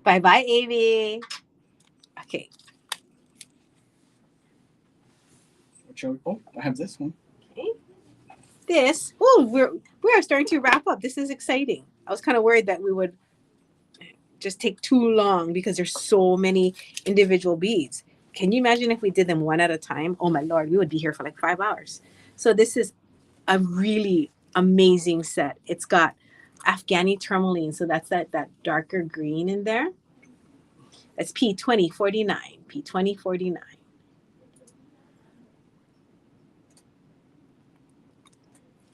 Bye-bye, Avy. Okay. Oh, I have this one. Okay. This, we're starting to wrap up. This is exciting. I was kind of worried that we would just take too long because there's so many individual beads. Can you imagine if we did them one at a time? Oh my Lord, we would be here for like 5 hours. So this is a really amazing set. It's got Afghani tourmaline. So that's that darker green in there. That's P2049, P2049.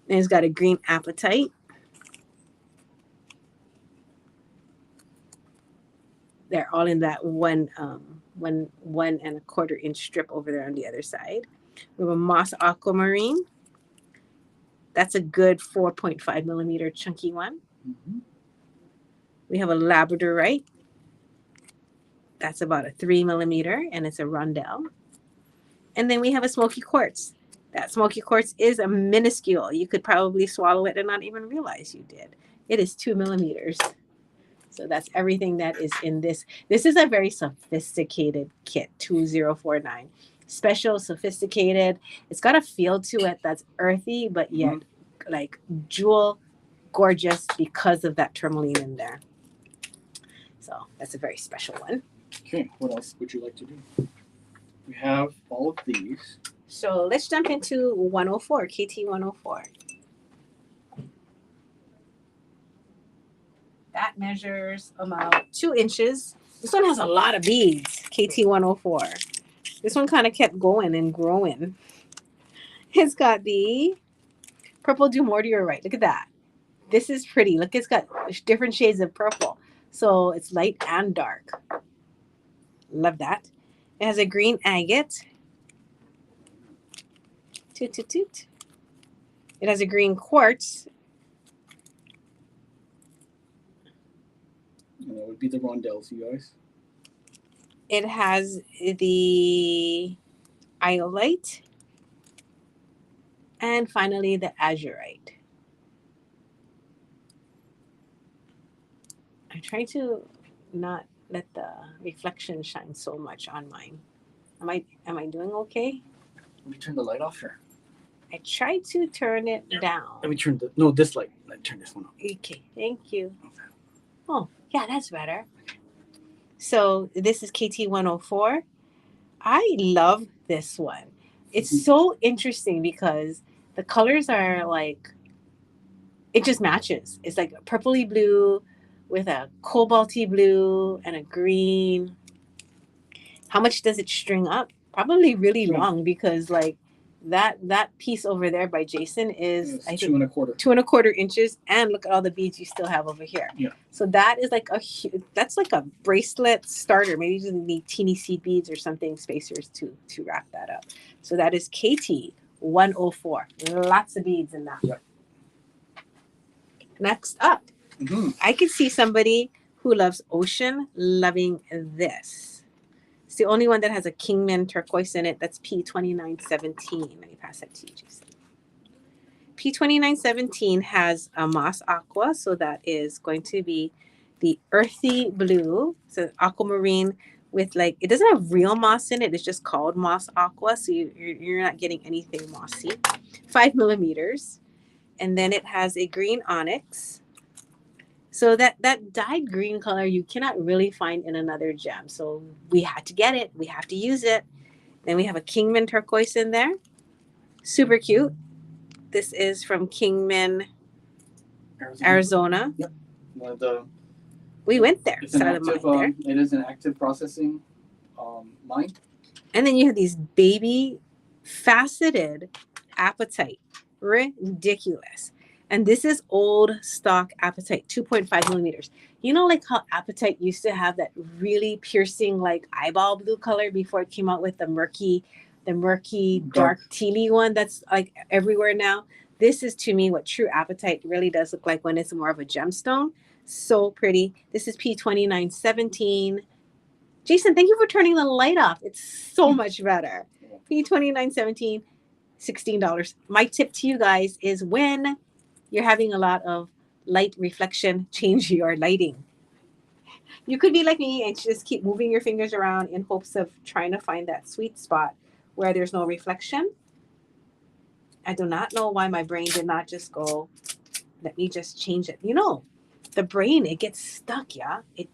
And it's got a green apatite. They're all in that one and a quarter inch strip over there on the other side. We have a moss aquamarine. That's a good 4.5 millimeter chunky one. Mm-hmm. We have a labradorite. That's about a 3 millimeter, and it's a rondelle. And then we have a smoky quartz. That smoky quartz is a minuscule. You could probably swallow it and not even realize you did. It is 2 millimeters. So that's everything that is in this. This is a very sophisticated kit, 2049. Special, sophisticated. It's got a feel to it that's earthy, but yet like jewel gorgeous because of that tourmaline in there. So that's a very special one. Okay, what else would you like to do? We have all of these. So let's jump into 104, KT 104. That measures about 2 inches. This one has a lot of beads, KT 104. This one kind of kept going and growing. It's got the purple dumortierite. Look at that. This is pretty. Look, it's got different shades of purple. So it's light and dark. Love that. It has a green agate. Toot, toot, toot. It has a green quartz. And that would be the rondelles, you guys. It has the iolite. And finally, the azurite. I try to not let the reflection shine so much on mine. Am I doing okay? Let me turn the light off here. I try to turn it down. Let me turn this light. Let me turn this one off. Okay, thank you. Oh, yeah, that's better. So this is KT 104. I love this one. It's so interesting because the colors are like, it just matches. It's like a purpley blue with a cobalty blue and a green. How much does it string up? Probably really long because like that piece over there by Jason is I think 2.25 inches, and look at all the beads you still have over here. Yeah. So that is like that's like a bracelet starter. Maybe you just need teeny seed beads or something, spacers to wrap that up. So that is KT 104. Lots of beads in that. Yeah. Next up, I could see somebody who loves ocean loving this. It's the only one that has a Kingman turquoise in it. That's P2917. Let me pass that to you, Jason. P2917 has a moss aqua, so that is going to be the earthy blue. So aquamarine with like, it doesn't have real moss in it. It's just called moss aqua, so you're not getting anything mossy. 5 millimeters. And then it has a green onyx. So that dyed green color you cannot really find in another gem. So we had to get it. We have to use it. Then we have a Kingman turquoise in there. Super cute. This is from Kingman, Arizona. Yep. One of the We went there. It's an Started active. mine there. It is an active processing mine. And then you have these baby faceted apatite. Ridiculous. And this is old stock apatite, 2.5 millimeters. You know, like how apatite used to have that really piercing, like eyeball blue color before it came out with the murky dark tealy one that's like everywhere now. This is to me what true apatite really does look like when it's more of a gemstone. So pretty. This is P2917. Jason, thank you for turning the light off. It's so much better. P2917, $16. My tip to you guys is when you're having a lot of light reflection, change your lighting. You could be like me and just keep moving your fingers around in hopes of trying to find that sweet spot where there's no reflection. I do not know why my brain did not just go, let me just change it. You know, the brain, it gets stuck, yeah? It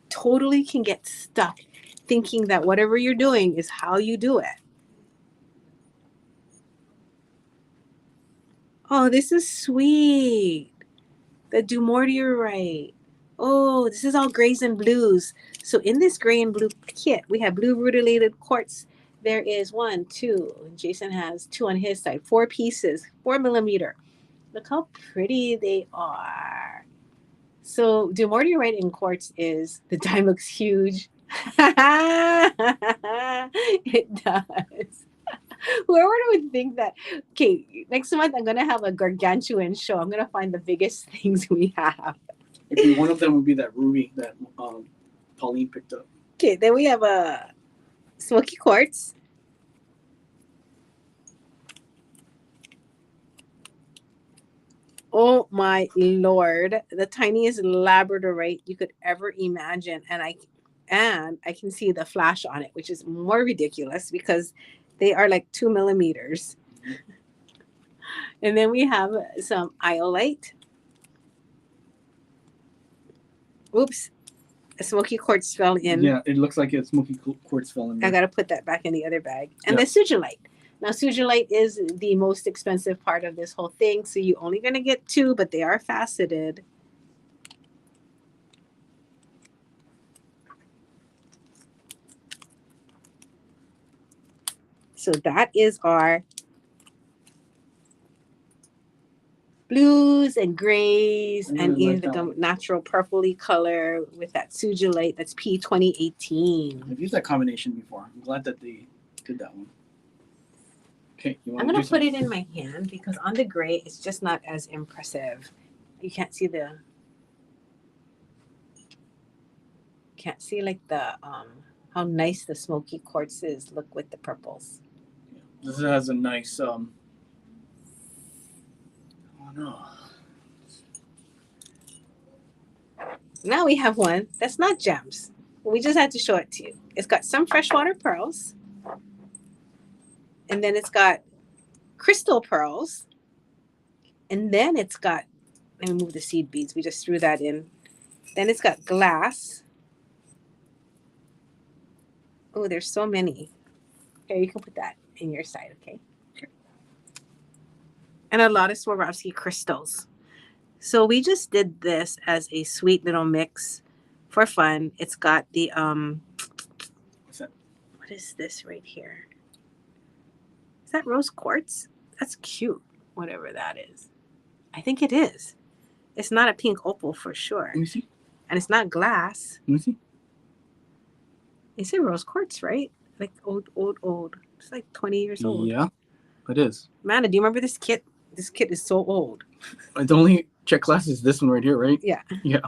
totally can get stuck thinking that whatever you're doing is how you do it. Oh, this is sweet. The do more to your right. Oh, this is all grays and blues. So in this gray and blue kit, we have blue rutilated quartz. There is 1, 2. Jason has 2 on his side. 4 pieces, 4 millimeter. Look how pretty they are. So do more to your right in quartz is the dime looks huge. It does. Whoever would think that? Okay, next month I'm gonna have a gargantuan show. I'm gonna find the biggest things we have. Maybe one of them would be that ruby that Pauline picked up. Okay, then we have a smoky quartz. Oh my lord, the tiniest labradorite you could ever imagine, and I can see the flash on it, which is more ridiculous because they are like 2 millimeters. And then we have some iolite. Oops, a smoky quartz fell in. Yeah, it looks like a smoky quartz fell in there. I got to put that back in the other bag. And the sugilite. Now, sugilite is the most expensive part of this whole thing. So you're only going to get 2, but they are faceted. So that is our blues and grays and even the natural purpley color with that sugilite. That's P2018. I've used that combination before. I'm glad that they did that one. Okay, I'm going to put it in my hand because on the gray, it's just not as impressive. You can't see like the, how nice the smoky quartzes look with the purples. Yeah. This has a nice, oh no. Now we have one that's not gems. We just had to show it to you. It's got some freshwater pearls. And then it's got crystal pearls. And then it's got, let me move the seed beads. We just threw that in. Then it's got glass. Oh, there's so many. Here, you can put that in your side, okay? And a lot of Swarovski crystals. So we just did this as a sweet little mix for fun. It's got the, what's that? What is this right here? Is that rose quartz? That's cute, whatever that is. I think it is. It's not a pink opal for sure. Let me see. And it's not glass. Let me see. It's a rose quartz, right? Like old. It's like 20 years old. Yeah, it is. Amanda, do you remember this kit? This kit is so old. The only check glass is this one right here, right? Yeah. Yeah.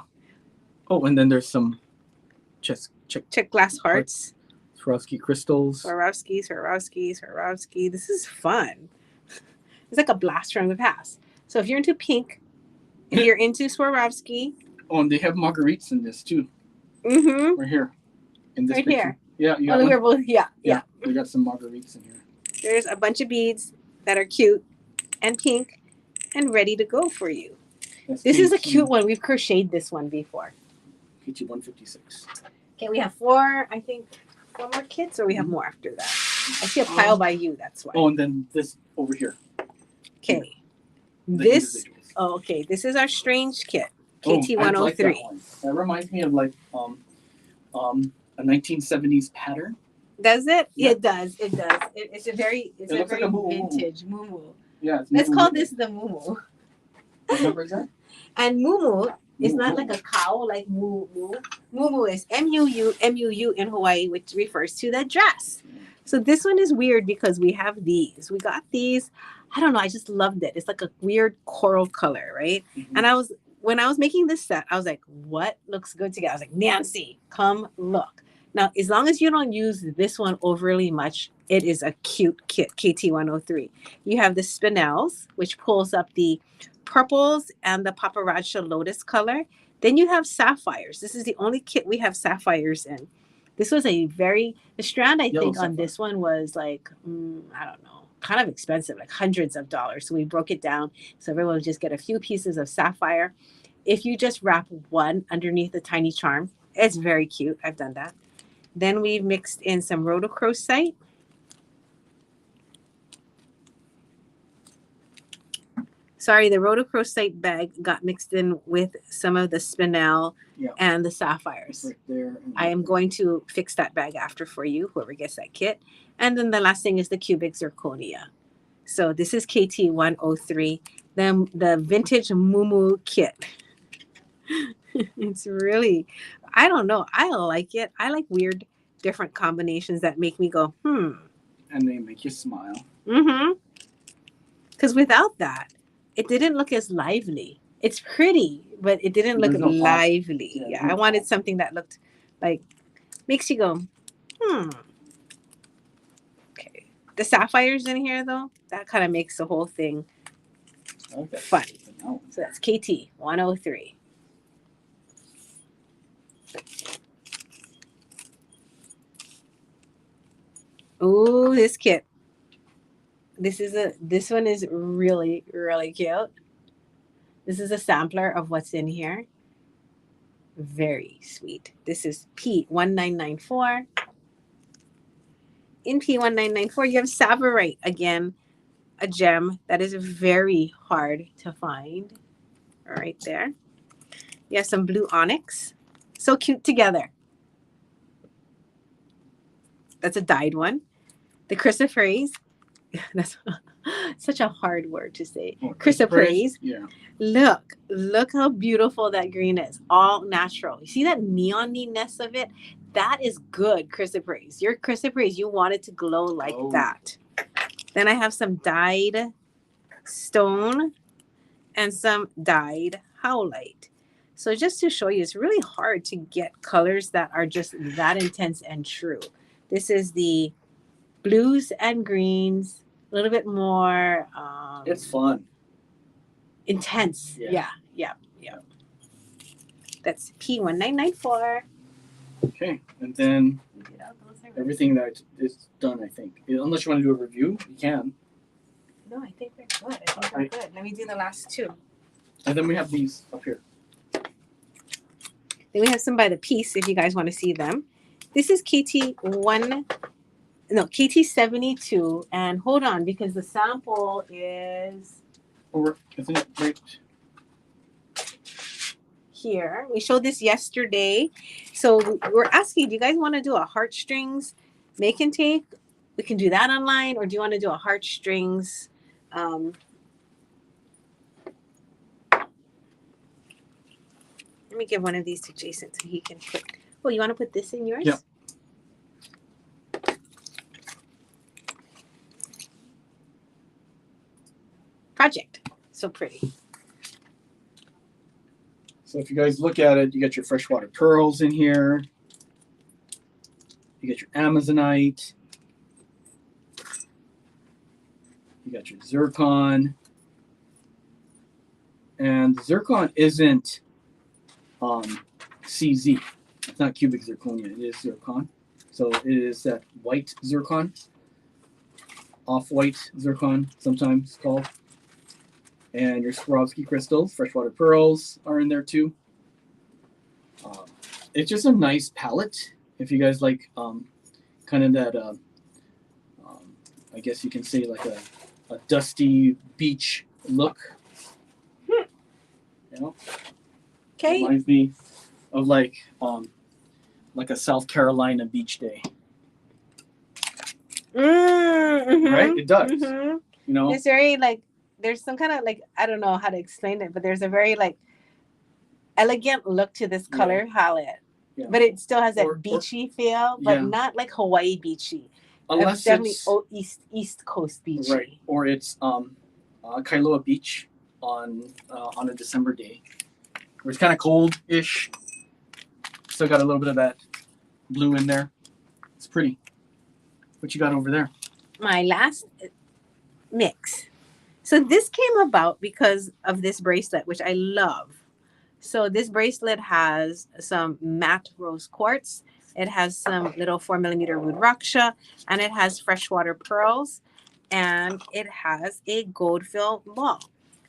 Oh, and then there's some check glass hearts. Swarovski crystals. Swarovski. This is fun. It's like a blast from the past. So if you're into pink, if you're into Swarovski. Oh, and they have marguerites in this too. Mm-hmm. Right here. In this right picture. Here. Yeah. You got we're both, yeah. We got some marguerites in here. There's a bunch of beads that are cute and pink and ready to go for you. This is a cute one. We've crocheted this one before. KT 156. Okay, we have 4 more kits, or we have more after that? I see a pile by you, that's why. Oh, and then this over here. Okay. This is our strange kit. KT I like that 103. one. That reminds me of like a 1970s pattern. Does it? Yeah. It does. It does. It's a very It looks like a moo-moo. vintage moo. Yeah, it's Let's moo-moo. call this the moo. What number is that? And moo is not Moo-moo. like a cow, like moo. Moo is MUU in Hawaii, which refers to the dress. So this one is weird because we have these. We got these. I don't know. I just loved it. It's like a weird coral color, right? Mhm. And when I was making this set, I was like, what looks good together? I was like, Nancy, come look. Now, as long as you don't use this one overly much, it is a cute kit, KT103. You have the spinels, which pulls up the purples and the paparazzi lotus color. Then you have sapphires. This is the only kit we have sapphires in. This was the strand I Yellow think on sapphire. this one was like, I don't know, kind of expensive, like hundreds of dollars. So we broke it down so everyone would just get a few pieces of sapphire. If you just wrap one underneath the tiny charm, it's very cute. I've done that. Then we've mixed in some rhodochrosite. Sorry, the rhodochrosite bag got mixed in with some of the spinel and the sapphires. Right there. I am going to fix that bag after for you, whoever gets that kit. And then the last thing is the cubic zirconia. So this is KT103, then the vintage Mumu kit. It's really, I don't know. I like it. I like weird, different combinations that make me go, And they make you smile. Because without that, it didn't look as lively. It's pretty, but it didn't look There's no pop. lively. Yeah, I wanted something that looked like, makes you go, Okay. The sapphires in here, though, that kind of makes the whole thing fun. So that's KT103. Ooh, this kit. This one is really, really cute. This is a sampler of what's in here. Very sweet. This is P1994. In P1994, you have Savarite. Again, a gem that is very hard to find. Right there. You have some blue onyx. So cute together. That's a dyed one. The chrysoprase. That's such a hard word to say. Chrysoprase. Yeah. Look how beautiful that green is. All natural. You see that neon-ness of it? That is good chrysoprase. Your chrysoprase, you want it to glow like that. Then I have some dyed stone and some dyed howlite. So just to show you, it's really hard to get colors that are just that intense and true. This is the blues and greens, a little bit more it's fun. Intense. Yeah. That's P1994. Okay, and then everything that is done, I think. Unless you want to do a review, you can. No, I think we're good. I think we're good. Let me do the last two. And then we have these up here. Then we have some by the piece if you guys want to see them. This is KT72. And hold on, because the sample is Isn't it right here? We showed this yesterday. So we're asking, do you guys want to do a heartstrings make and take? We can do that online, or do you want to do a heartstrings? Let me give one of these to Jason so he can put. Oh, you want to put this in yours? Yeah. Project. So pretty. So if you guys look at it, you got your freshwater pearls in here. You got your Amazonite. You got your zircon. And the zircon isn't CZ. It's not cubic zirconia. It is zircon. So it is that white zircon. Off-white zircon, sometimes called. And your Swarovski crystals, freshwater pearls are in there too. It's just a nice palette. If you guys like kind of that, I guess you can say like a dusty beach look. You know? Okay. Reminds me of like a South Carolina beach day. Mm-hmm. Right? It does. Mm-hmm. You know? It's very like, there's some kind of like, I don't know how to explain it, but there's a very like elegant look to this color palette. Yeah. But it still has that beachy feel, but not like Hawaii beachy. Unless definitely it's East Coast beachy. Right. Or it's Kailua Beach on a December day, where it's kind of cold-ish. Still got a little bit of that blue in there. It's pretty. What you got over there? My last mix. So this came about because of this bracelet, which I love. So this bracelet has some matte rose quartz. It has some little 4mm rude raksha, and it has freshwater pearls, and it has a gold fill ball.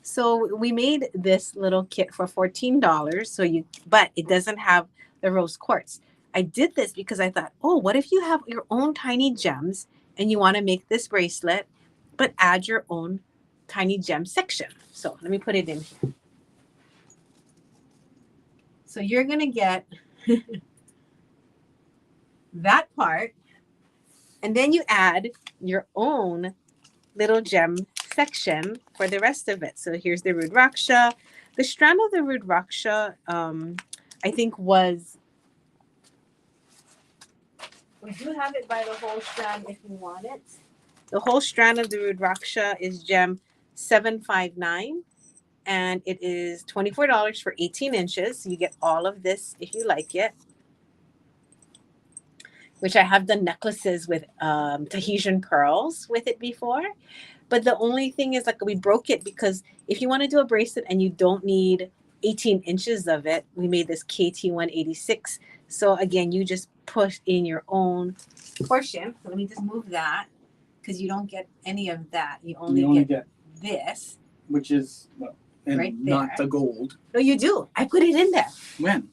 So we made this little kit for $14. But it doesn't have the rose quartz. I did this because I thought, oh, what if you have your own tiny gems and you want to make this bracelet, but add your own tiny gem section. So let me put it in here. So you're going to get that part, and then you add your own little gem section for the rest of it. So here's the rude raksha. The strand of the rude raksha, I think was, we do have it by the whole strand if you want it. The whole strand of the rude raksha is gem 759. And it is $24 for 18 inches. So you get all of this if you like it. Which I have done necklaces with Tahitian pearls with it before. But the only thing is, like, we broke it because if you want to do a bracelet and you don't need 18 inches of it, we made this KT186. So again, you just push in your own portion. So let me just move that because you don't get any of that. You only get this. Which is, well, and right there. Not the gold. No, you do. I put it in there. When?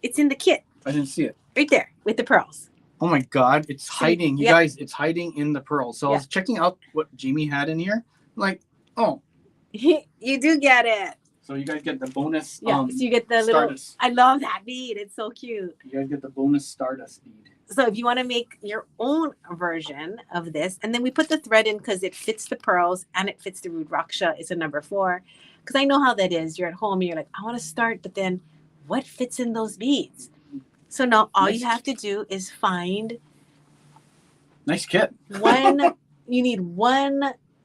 It's in the kit. I didn't see it. Right there with the pearls. Oh my God, it's hiding. You guys, it's hiding in the pearls. So I was checking out what Jamie had in here. I'm like, oh. You do get it. So you guys get the bonus. Yeah, so you get the Stardust. I love that bead. It's so cute. You guys get the bonus Stardust bead. So if you want to make your own version of this, and then we put the thread in because it fits the pearls and it fits the rude raksha. It's a number 4. Because I know how that is. You're at home and you're like, I want to start, but then what fits in those beads? So now all you have to do is find. Nice kit. You need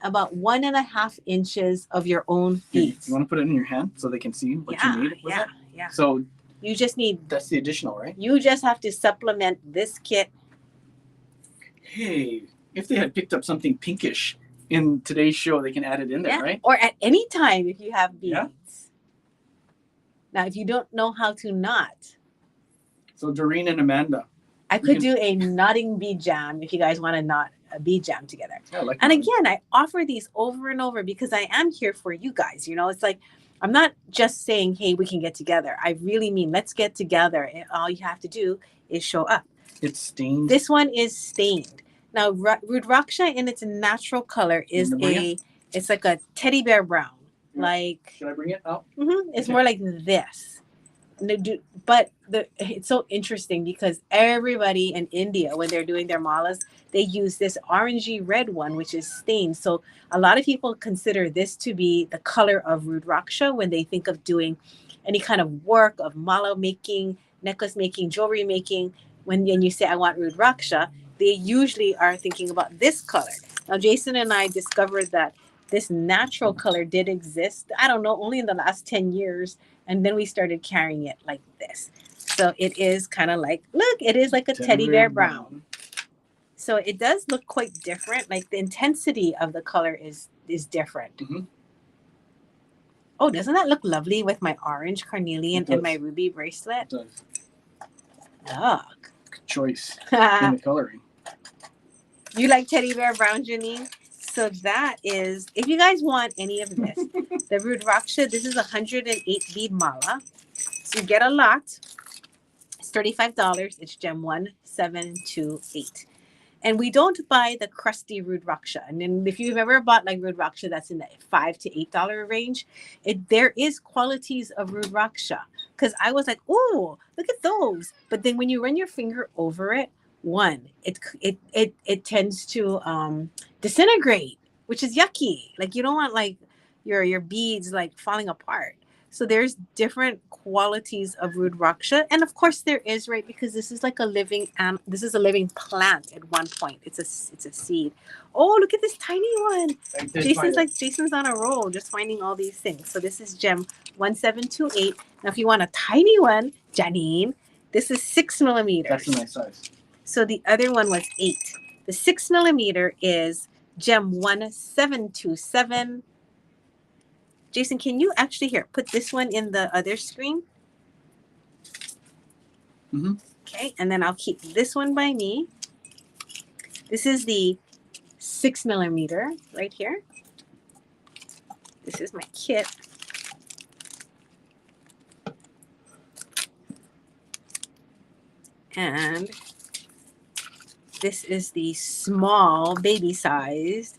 about 1.5 inches of your own beads. You want to put it in your hand so they can see what you need with it? Yeah. So you just need. That's the additional, right? You just have to supplement this kit. Hey, if they had picked up something pinkish in today's show, they can add it in there, right? Or at any time if you have beads. Yeah. Now, if you don't know how to knot. So Doreen and Amanda. I could do a knotting bead jam if you guys want to knot a bead jam together. Yeah, and again, I offer these over and over because I am here for you guys. You know, it's like, I'm not just saying, hey, we can get together. I really mean, let's get together. And all you have to do is show up. It's stained. This one is stained. Now, rude raksha in its natural color is it's like a teddy bear brown. Yeah. Like. Should I bring it out? Mm-hmm, it's more like this. But it's so interesting because everybody in India, when they're doing their malas, they use this orangey red one, which is stained. So a lot of people consider this to be the color of rude raksha when they think of doing any kind of work of mala making, necklace making, jewelry making. When you say, I want rude raksha, they usually are thinking about this color. Now, Jason and I discovered that this natural color did exist, I don't know, only in the last 10 years. And then we started carrying it like this. So it is kind of like, look, it is like a teddy bear brown. So it does look quite different. Like the intensity of the color is different. Mm-hmm. Oh, doesn't that look lovely with my orange carnelian and my ruby bracelet? It does. Look. Good choice in the coloring. You like teddy bear brown, Janine? So that is, if you guys want any of this, the rude raksha, this is 108 bead mala. So you get a lot. It's $35. It's gem 1728. And we don't buy the crusty rude raksha. And then if you've ever bought like rude raksha that's in the $5 to $8 range, there is qualities of rude raksha. because I was like, "Oh, look at those!" But then when you run your finger over it, it tends to disintegrate, which is yucky. Like you don't want like your beads like falling apart. So there's different qualities of rudraksha, and of course there is, right? Because this is like a living this is a living plant. At one point, it's a seed. Oh, look at this tiny one. Jason's on a roll, just finding all these things. So this is gem 1728. Now, if you want a tiny one, Janine, this is 6 millimeters. That's a nice size. So the other one was 8. The 6 millimeter is gem 1727. Jason, can you actually put this one in the other screen? Mm-hmm. Okay, and then I'll keep this one by me. This is the 6 millimeter right here. This is my kit. And this is the small baby sized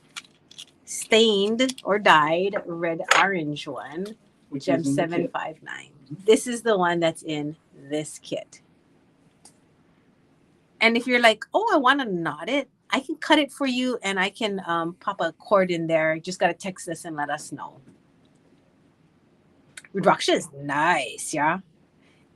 stained or dyed red orange one, Which gem is 759. This is the one that's in this kit. And if you're like, oh, I want to knot it, I can cut it for you and I can pop a cord in there. You just got to text us and let us know. Rudraksha is nice, yeah?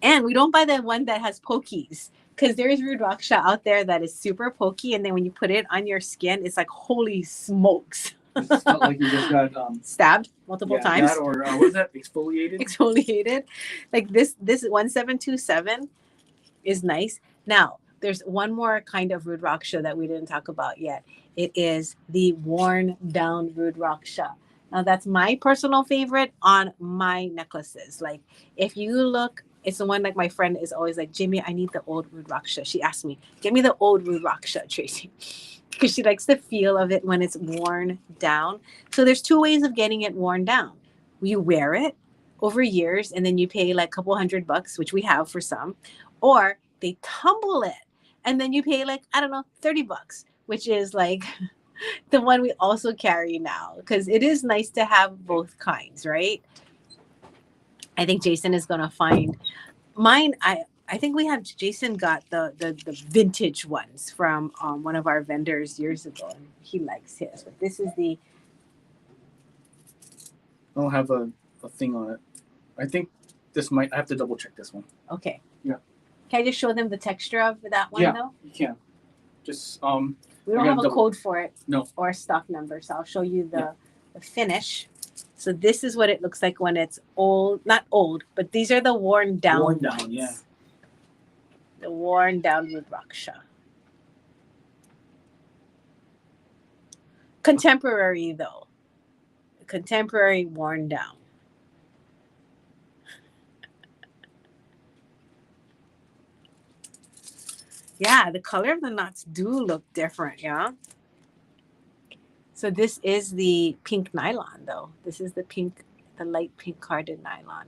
And we don't buy the one that has pokies, because there is rudraksha out there that is super pokey, and then when you put it on your skin, it's like, holy smokes. It's not like you just got stabbed multiple times. That, or what was that? Exfoliated? Exfoliated. Like this 1727 is nice. Now, there's one more kind of rudraksha that we didn't talk about yet. It is the worn down rudraksha. Now, that's my personal favorite on my necklaces. Like, if you look, it's the one like my friend is always like, Jimmy, I need the old rudraksha. She asked me, get me the old rudraksha, Tracy, because she likes the feel of it when it's worn down. So there's 2 ways of getting it worn down. You wear it over years and then you pay like a couple $100, which we have for some, or they tumble it and then you pay like, I don't know, $30, which is like the one we also carry now, because it is nice to have both kinds, right? I think Jason is gonna find mine. I think we have, Jason got the vintage ones from one of our vendors years ago, and he likes his. But this is the. I don't have a thing on it. I think this might. I have to double check this one. Okay. Yeah. Can I just show them the texture of that one though? You can. Just We don't have a code for it. No. Or a stock number, so I'll show you the finish. So this is what it looks like when it's old. Not old, but these are the worn down. Worn down, ones. yeah. The worn down rudraksha. Contemporary though. Contemporary worn down. Yeah, the color of the knots do look different, yeah? So this is the pink nylon though. This is the light pink carded nylon.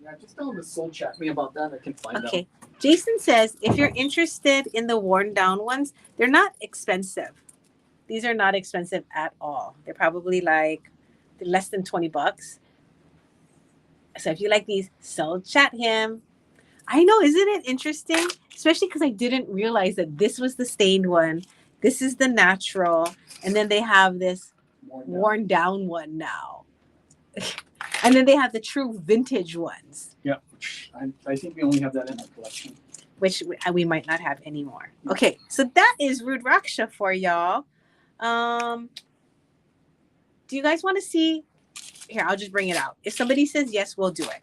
Yeah, just tell them to soul chat me about that. I can find out. Okay. Jason says if you're interested in the worn down ones, they're not expensive. These are not expensive at all. They're probably like less than $20. So if you like these, soul chat him. I know, isn't it interesting? Especially because I didn't realize that this was the stained one. This is the natural. And then they have this worn down one now. And then they have the true vintage ones. Yeah, I think we only have that in our collection. Which we might not have anymore. Okay, so that is rudraksha for y'all. Do you guys want to see? Here, I'll just bring it out. If somebody says yes, we'll do it.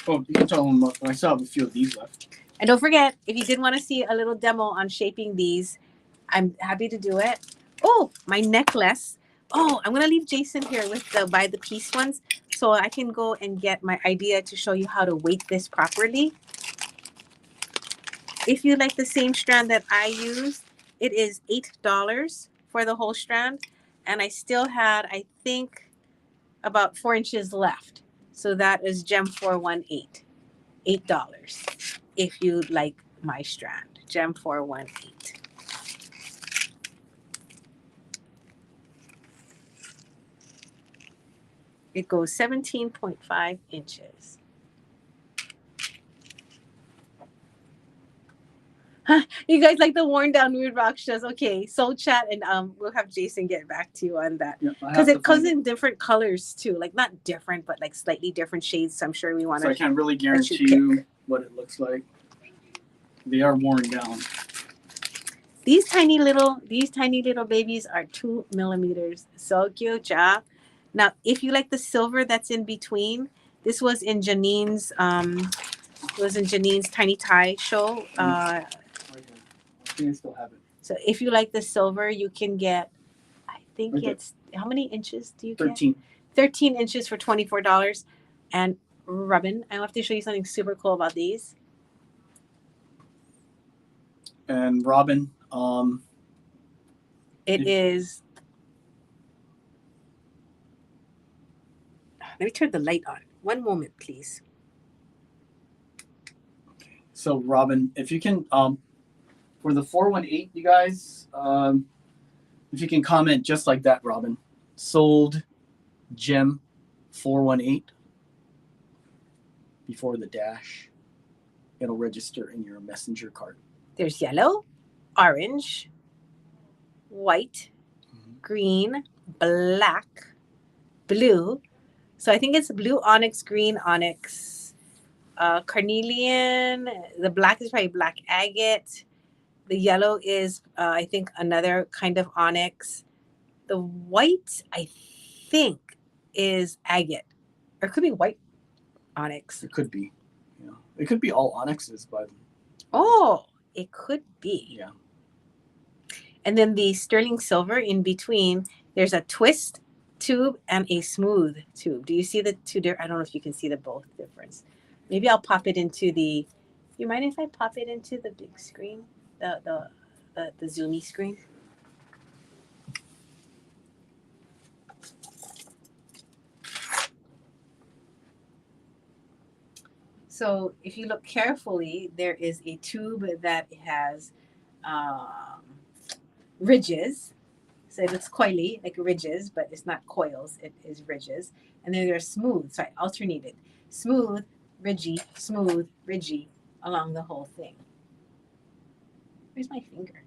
Oh, you can tell them. I still have a few of these left. And don't forget, if you did want to see a little demo on shaping these, I'm happy to do it. Oh, my necklace. Oh, I'm going to leave Jason here with the by the piece ones so I can go and get my idea to show you how to weight this properly. If you like the same strand that I use, it is $8 for the whole strand. And I still had, I think, about 4 inches left. So that is Gem 418, $8 if you like my strand, Gem 418. It goes 17.5 inches. You guys like the worn down nude rakshas? Okay, soul chat, and we'll have Jason get back to you on that because it comes in different colors too, like not different, but like slightly different shades. So I'm sure we want to. So I can't really guarantee you what it looks like. They are worn down. These tiny little babies are 2 millimeters. So cute, ja. Now, if you like the silver that's in between, this was in Janine's tiny tie show. I think I still have it. So if you like the silver, you can get, I think it's, how many inches do you 13. get? 13 inches for $24. And Robin, I have to show you something super cool about these. And Robin, it is, let me turn the light on. One moment, please. Okay. So Robin, if you can, for the 418, you guys, if you can comment just like that, Robin. Sold gem 418 before the dash. It'll register in your messenger card. There's yellow, orange, white, green, black, blue. So I think it's blue onyx, green onyx, carnelian. The black is probably black agate. The yellow is, I think, another kind of onyx. The white, I think, is agate. Or it could be white onyx. It could be. Yeah. It could be all onyxes, but. Oh, it could be. Yeah. And then the sterling silver in between, there's a twist tube and a smooth tube. Do you see the two? I don't know if you can see the both difference. Maybe I'll pop it into the. You mind if I pop it into the big screen, the zoomy screen? So if you look carefully, there is a tube that has ridges. So it looks coily, like ridges, but it's not coils, it is ridges. And then there's smooth, so I alternated. Smooth, ridgy, along the whole thing. Where's my finger?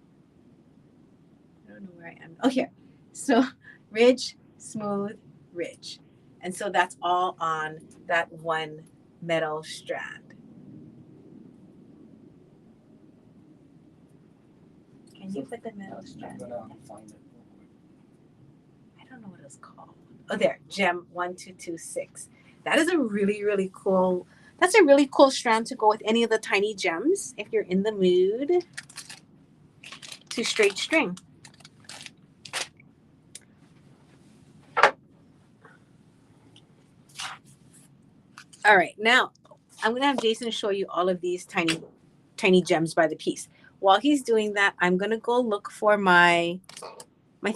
I don't know where I am. Oh, here. So ridge, smooth, ridge. And so that's all on that one metal strand. Can you put the metal strand? I'm gonna find it. I don't know what it's called. Oh, there, gem 1226. That is a really, really cool. That's a really cool strand to go with any of the tiny gems if you're in the mood. To straight string. All right, now I'm gonna have Jason show you all of these tiny gems by the piece. While he's doing that, I'm gonna go look for my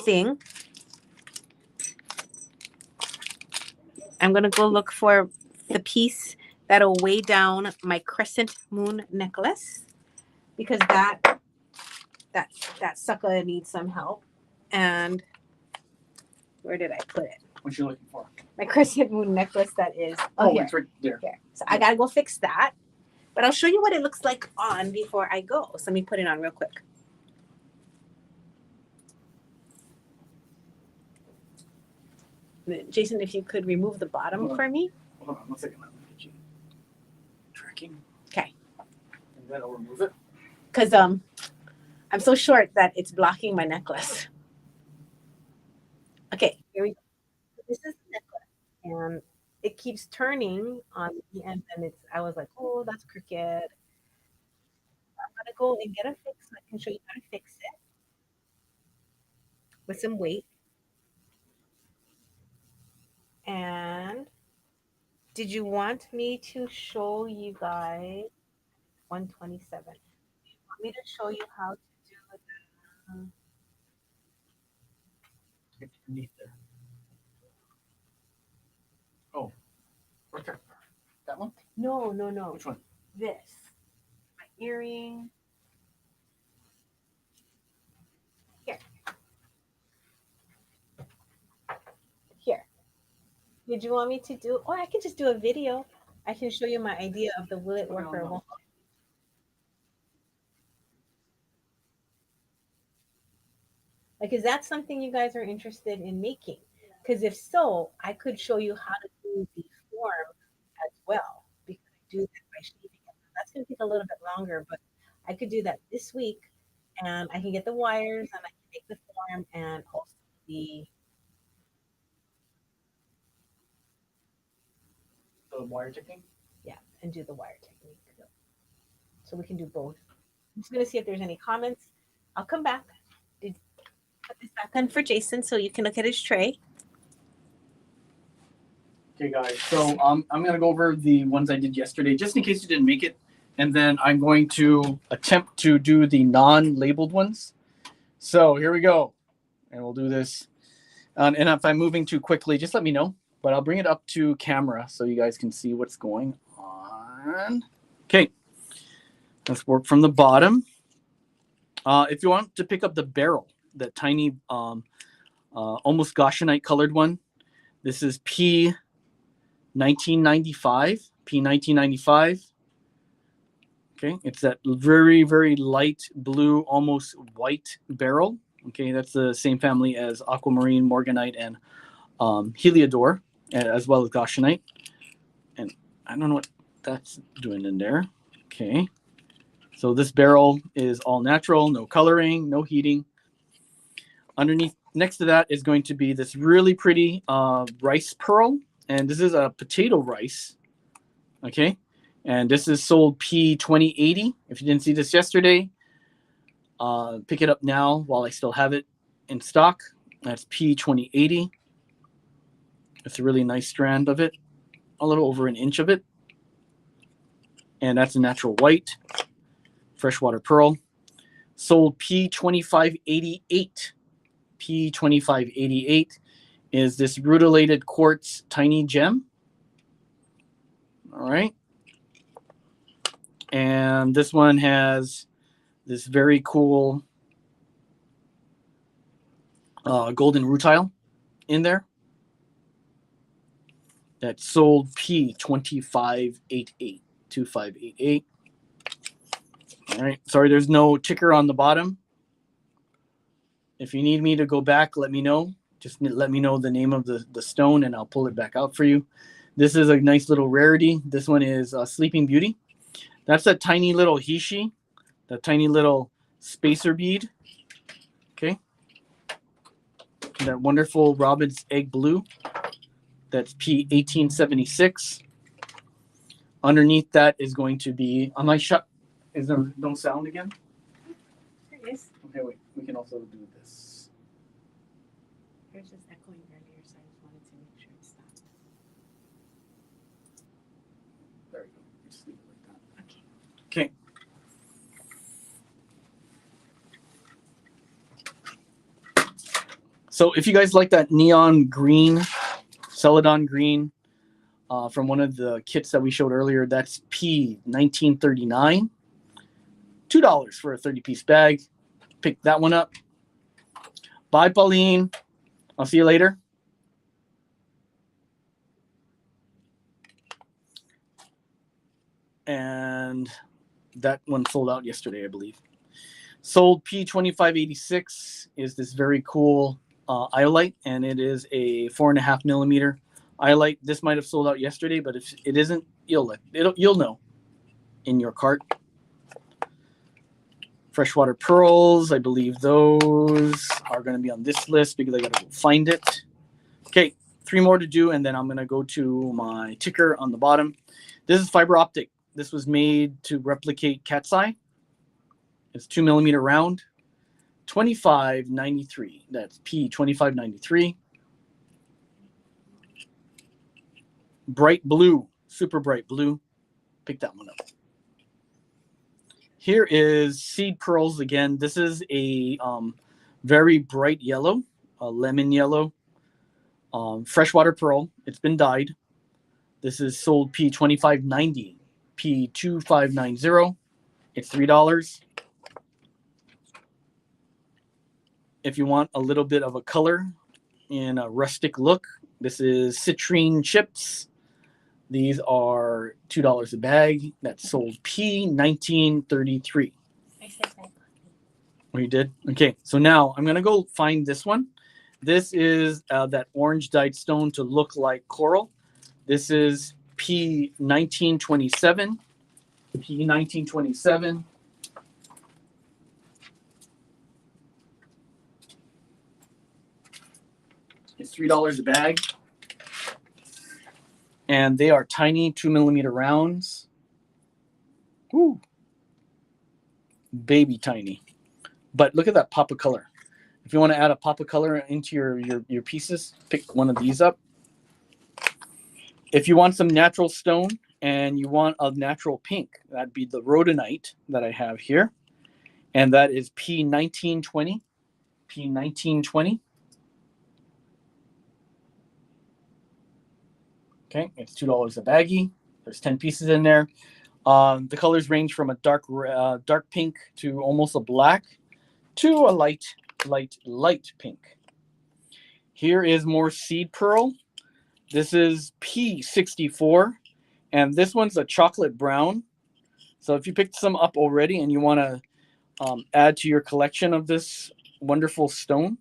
thing. I'm gonna go look for the piece that'll weigh down my crescent moon necklace because that sucker needs some help. And where did I put it? What you looking for? My crescent moon necklace that is here. It's right there. Here. So I gotta go fix that. But I'll show you what it looks like on before I go. So let me put it on real quick. Jason, if you could remove the bottom for me. Hold on 1 second. Let me get you tracking. Okay. And then I'll remove it. Because I'm so short that it's blocking my necklace. Okay, here we go. This is the necklace. And it keeps turning on me, and then I was like, oh, that's crooked. I'm gonna go and get a fix so I can show you how to fix it with some weight. And did you want me to show you guys 127? You want me to show you how to do it? It's beneath there. Oh, okay. That one? No. Which one? This. My earring. Here. Did you want me to do, or I can just do a video. I can show you my idea of the will it work or won't. Like, is that something you guys are interested in making? Because if so, I could show you how to do the form as well. Because I do that by shaping it. That's going to take a little bit longer, but I could do that this week, and I can get the wires and I can make the form and also the wire technique. yeah, and do the wire technique. So we can do both. I'm just going to see if there's any comments. I'll come back. Did put this back on for Jason so you can look at his tray. Okay, guys. So I'm gonna go over the ones I did yesterday, just in case you didn't make it, and then I'm going to attempt to do the non-labeled ones. So here we go, and we'll do this. And if I'm moving too quickly, just let me know. But I'll bring it up to camera so you guys can see what's going on. Okay, let's work from the bottom. If you want to pick up the barrel, that tiny, almost goshenite colored one, this is P1995. P1995. Okay, it's that very, very light blue, almost white barrel. Okay, that's the same family as aquamarine, morganite, and heliodor, as well as goshenite. And I don't know what that's doing in there. Okay, so this barrel is all natural, no coloring, no heating. Underneath, next to that is going to be this really pretty rice pearl. And this is a potato rice. Okay, and this is sold P2080. If you didn't see this yesterday, pick it up now while I still have it in stock. That's P2080. It's a really nice strand of it, a little over an inch of it. And that's a natural white, freshwater pearl. Sold P2588. P2588 is this rutilated quartz tiny gem. All right. And this one has this very cool golden rutile in there. That's sold P2588. 2588. All right. Sorry, there's no ticker on the bottom. If you need me to go back, let me know. Just let me know the name of the stone and I'll pull it back out for you. This is a nice little rarity. This one is Sleeping Beauty. That's a tiny little hishi, that tiny little spacer bead. Okay. That wonderful robin's egg blue. That's P1876. Underneath that is going to be, on my shot, is there no sound again? There is. Okay, wait, we can also do this. There's just echoing earlier, so I just wanted to make sure it stopped. There we go. Just leave it like that. Okay. Okay. So if you guys like that neon green, celadon green, from one of the kits that we showed earlier, that's P1939. $2 for a 30-piece bag. Pick that one up. Bye, Pauline. I'll see you later. And that one sold out yesterday, I believe. Sold P2586 is this very cool iolite, and it is a 4.5 millimeter iolite. This might have sold out yesterday, but if it isn't, you'll know in your cart. Freshwater pearls, I believe those are going to be on this list because I got to go find it. Okay, 3 more to do, and then I'm going to go to my ticker on the bottom. This is fiber optic. This was made to replicate cat's eye. It's 2 millimeter round. 2593. That's P2593. Bright blue, super bright blue. Pick that one up. Here is seed pearls again. This is a very bright yellow, a lemon yellow, freshwater pearl. It's been dyed. This is sold P2590, P2590. It's $3. If you want a little bit of a color in a rustic look, This is citrine chips. These are $2 a bag. That's sold P1933. I said that. Oh, you did? Okay, so now I'm gonna go find this one. This is that orange dyed stone to look like coral. This is P1927. P1927. It's $3 a bag. And they are tiny 2mm rounds. Woo. Baby tiny. But look at that pop of color. If you want to add a pop of color into your pieces, pick one of these up. If you want some natural stone and you want a natural pink, that'd be the rhodonite that I have here. And that is P1920. P1920. Okay, it's $2 a baggie. There's 10 pieces in there. The colors range from a dark pink to almost a black to a light pink. Here is more seed pearl. This is P64, and this one's a chocolate brown. So if you picked some up already and you want to add to your collection of this wonderful stone,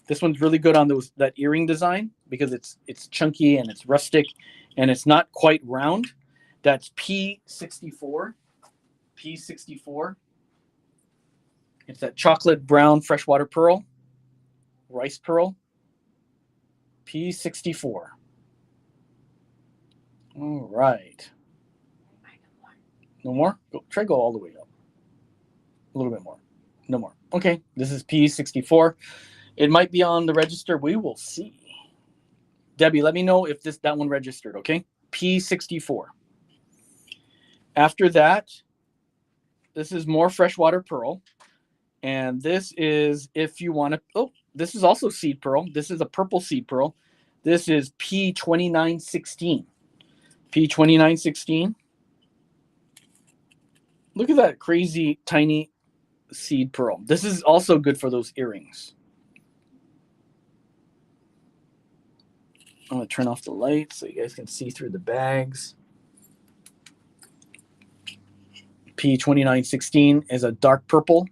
this one's really good on that earring design because it's chunky and it's rustic and it's not quite round. That's P64. P64. It's that chocolate brown freshwater pearl, rice pearl. P64. All right. No more? Try go all the way up. A little bit more. No more. Okay, this is P64. It might be on the register. We will see. Debbie, let me know if that one registered, okay? P64. After that, this is more freshwater pearl. And this is if you want to, oh, this is also seed pearl. This is a purple seed pearl. This is P2916. P2916. Look at that crazy tiny seed pearl. This is also good for those earrings. I'm going to turn off the light so you guys can see through the bags. P2916 is a dark purple.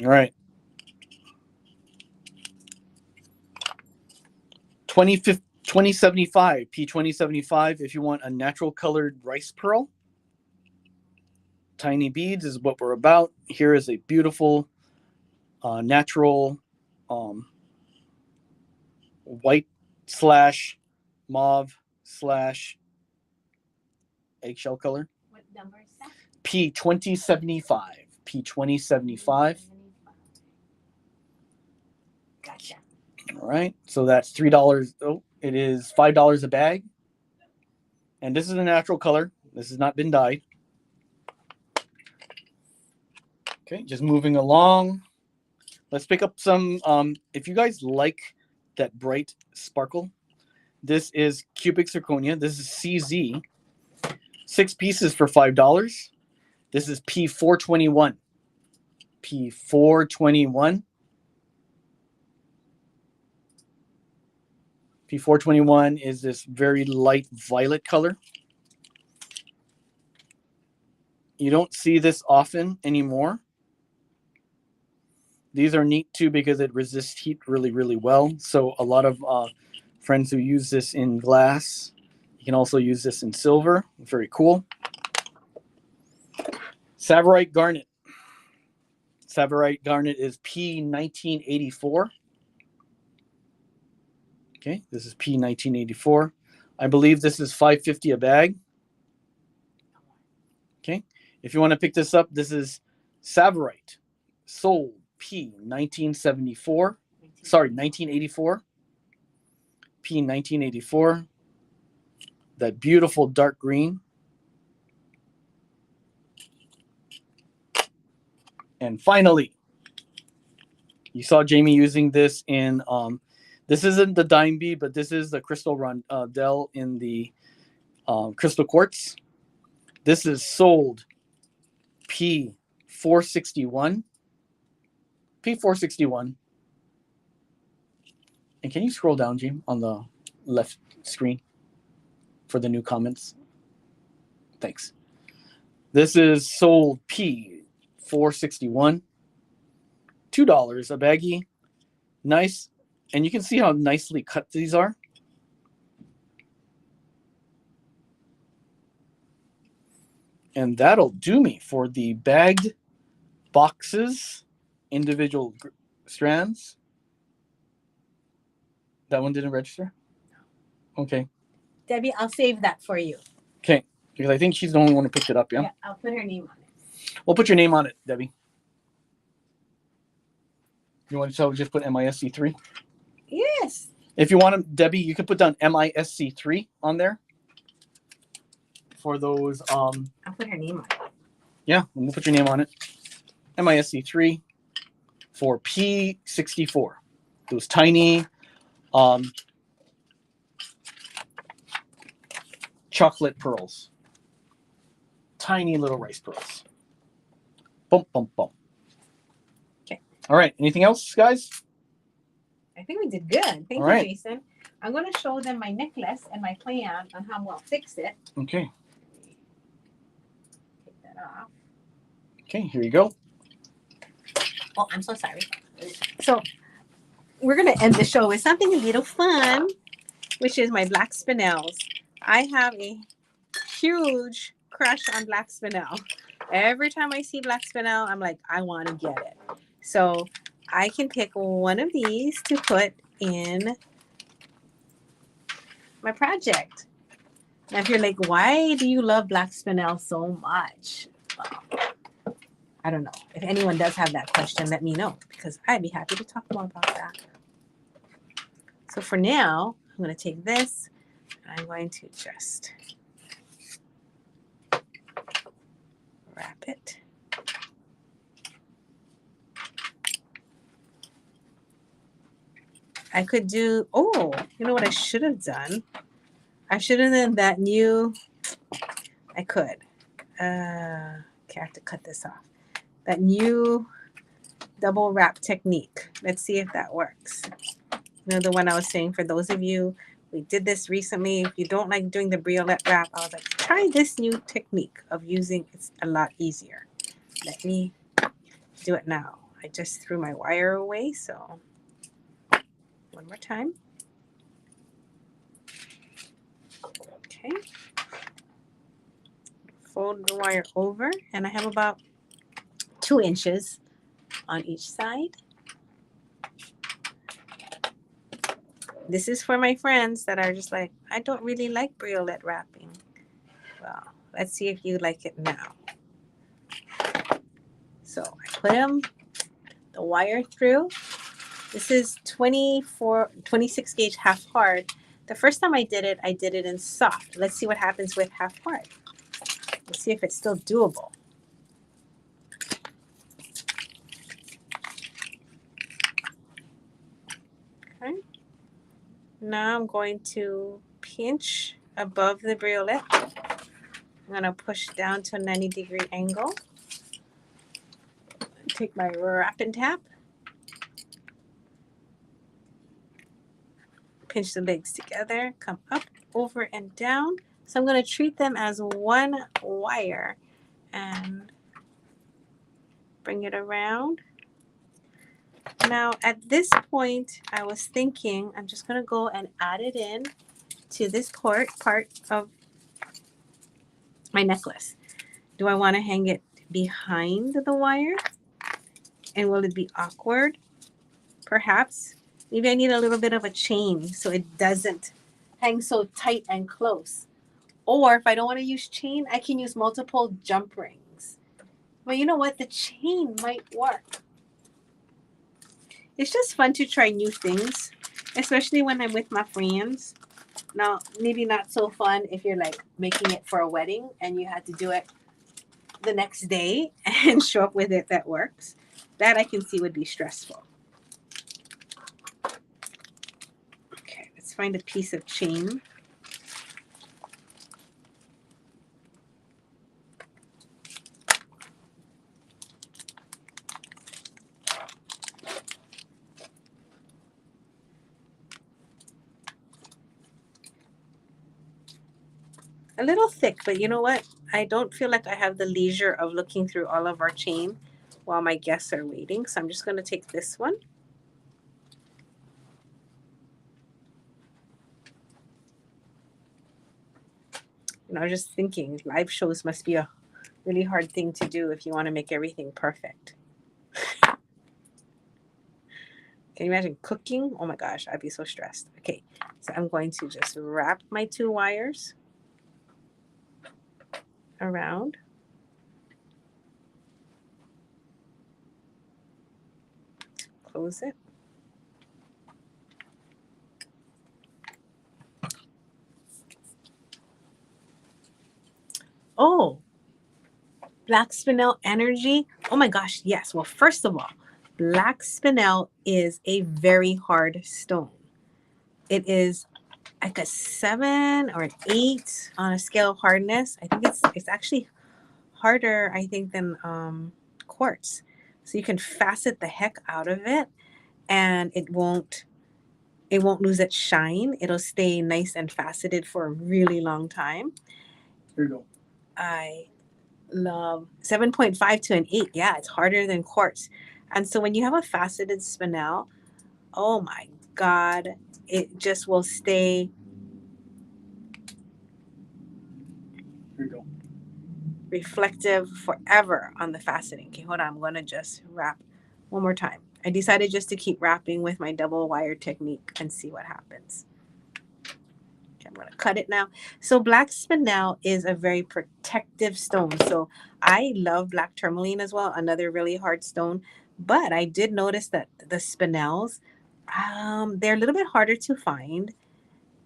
All right. 2075, P2075, if you want a natural colored rice pearl. Tiny beads is what we're about. Here is a beautiful natural white / mauve / eggshell color. What number is that? P2075. P2075. Gotcha. All right. So that's $3. Oh, it is $5 a bag. And this is a natural color. This has not been dyed. Okay, just moving along. Let's pick up some, if you guys like that bright sparkle, this is cubic zirconia. This is CZ. 6 pieces for $5. This is P421. P421. P421 is this very light violet color. You don't see this often anymore. These are neat too because it resists heat really, really well. So a lot of friends who use this in glass, you can also use this in silver. Very cool. Savorite garnet. Savorite garnet is P1984. Okay, this is P1984. I believe this is $5.50 a bag. Okay, if you want to pick this up, this is Savorite, sold P1974. Sorry, 1984. P1984. That beautiful dark green. And finally, you saw Jamie using this in, this isn't the dime bead, but this is the crystal rondelle in the crystal quartz. This is sold P461. P461. And can you scroll down, Jim, on the left screen for the new comments? Thanks. This is sold P461. $2 a baggie. Nice. And you can see how nicely cut these are. And that'll do me for the bagged boxes, individual strands. That one didn't register? Okay. Debbie, I'll save that for you. Okay. Because I think she's the only one who picked it up, yeah? Yeah, I'll put her name on it. We'll put your name on it, Debbie. You want to just put MISC3? Yes. If you want them, Debbie, you can put down MISC3 on there for those. I'll put her name on it. Yeah, we'll put your name on it. MISC3 for P64. Those tiny chocolate pearls. Tiny little rice pearls. Boom, boom, boom. Okay. All right. Anything else, guys? I think we did good. Thank you, right. Jason. I'm going to show them my necklace and my plan on how I'm going to fix it. Okay. Take that off. Okay, here you go. Oh, I'm so sorry. So we're going to end the show with something a little fun, which is my black spinels. I have a huge crush on black spinel. Every time I see black spinel, I'm like, I want to get it. So I can pick one of these to put in my project. Now, if you're like, why do you love black spinel so much? Well, I don't know. If anyone does have that question, let me know, because I'd be happy to talk more about that. So for now, I'm going to take this and I'm going to just wrap it. I could do, oh, you know what I should have done? I should have done that new, I could. Okay, I have to cut this off. That new double wrap technique. Let's see if that works. You know, the one I was saying for those of you, we did this recently. If you don't like doing the brilliance wrap, I was like, try this new technique of using, it's a lot easier. Let me do it now. I just threw my wire away, so one more time. Okay. Fold the wire over, and I have about 2 inches on each side. This is for my friends that are just like, I don't really like brilliant wrapping. Well, let's see if you like it now. So I put the wire through. This is 26 gauge half hard. The first time I did it in soft. Let's see what happens with half hard. Let's see if it's still doable. Okay. Now I'm going to pinch above the brilliant. I'm going to push down to a 90-degree angle. Take my wrap and tap. Pinch the legs together, come up, over, and down. So I'm going to treat them as one wire and bring it around. Now at this point, I was thinking I'm just going to go and add it in to this part of my necklace. Do I want to hang it behind the wire? And will it be awkward? Perhaps. Maybe I need a little bit of a chain so it doesn't hang so tight and close. Or if I don't want to use chain, I can use multiple jump rings. But you know what? The chain might work. It's just fun to try new things, especially when I'm with my friends. Now, maybe not so fun if you're like making it for a wedding and you had to do it the next day and show up with it that works. That I can see would be stressful. Okay, let's find a piece of chain. a little thick, but you know what? I don't feel like I have the leisure of looking through all of our chain while my guests are waiting. So I'm just going to take this one. You know, I was just thinking live shows must be a really hard thing to do if you want to make everything perfect. Can you imagine cooking? Oh my gosh, I'd be so stressed. Okay, so I'm going to just wrap my 2 wires around. Close it. Oh, black spinel energy. Oh my gosh, yes. Well, first of all, black spinel is a very hard stone. It is like a 7 or an 8 on a scale of hardness. I think it's actually harder, I think, than quartz. So you can facet the heck out of it, and it won't lose its shine. It'll stay nice and faceted for a really long time. Here you go. I love 7.5 to an 8. Yeah, it's harder than quartz. And so when you have a faceted spinel, oh my God, it just will stay. Here you go. Reflective forever on the faceting. Okay, hold on. I'm going to just wrap one more time. I decided just to keep wrapping with my double wire technique and see what happens. Okay, I'm going to cut it now. So black spinel is a very protective stone. So I love black tourmaline as well, another really hard stone. But I did notice that the spinels, they're a little bit harder to find,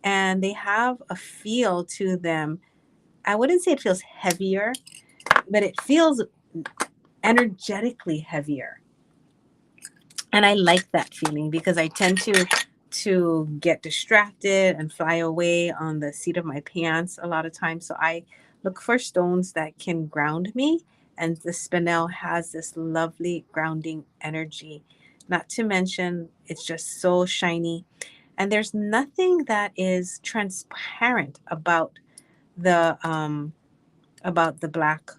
and they have a feel to them. I wouldn't say it feels heavier, but it feels energetically heavier. And I like that feeling because I tend to get distracted and fly away on the seat of my pants a lot of times. So I look for stones that can ground me, and the spinel has this lovely grounding energy. Not to mention it's just so shiny, and there's nothing that is transparent about the black.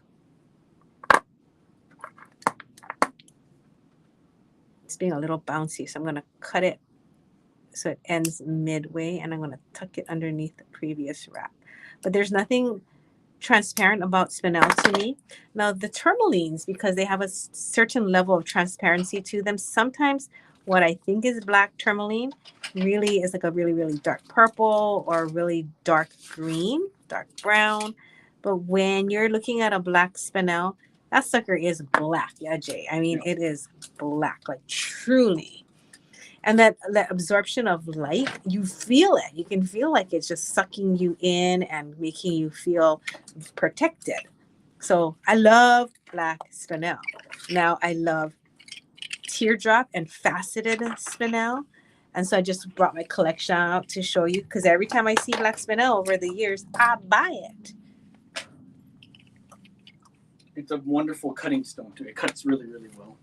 It's being a little bouncy, so I'm going to cut it so it ends midway, and I'm going to tuck it underneath the previous wrap. But there's nothing transparent about spinel to me. Now the tourmalines, because they have a certain level of transparency to them, sometimes what I think is black tourmaline really is like a really, really dark purple or really dark green, dark brown. But when you're looking at a black spinel, that sucker is black, yeah, Jay. I mean, it is black, like truly. And that absorption of light, you feel it. You can feel like it's just sucking you in and making you feel protected. So I love black spinel. Now I love teardrop and faceted spinel. And so I just brought my collection out to show you, because every time I see black spinel over the years, I buy it. It's a wonderful cutting stone too. It cuts really, really well.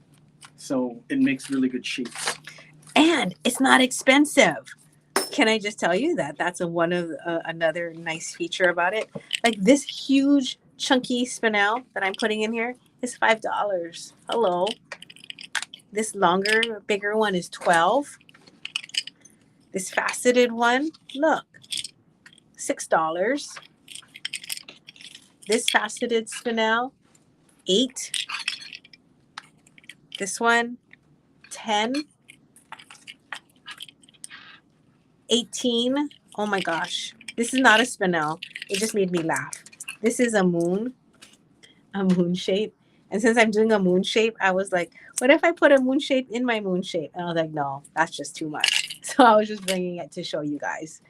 So it makes really good shapes. And it's not expensive. Can I just tell you that that's one of another nice feature about it? Like this huge chunky spinel that I'm putting in here is $5. Hello. This longer, bigger one is $12. This faceted one, look, $6. This faceted spinel, $8. This one, $10. $18. Oh my gosh. This is not a spinel. It just made me laugh. This is a moon shape. And since I'm doing a moon shape, I was like, what if I put a moon shape in my moon shape? And I was like, no, that's just too much. So I was just bringing it to show you guys.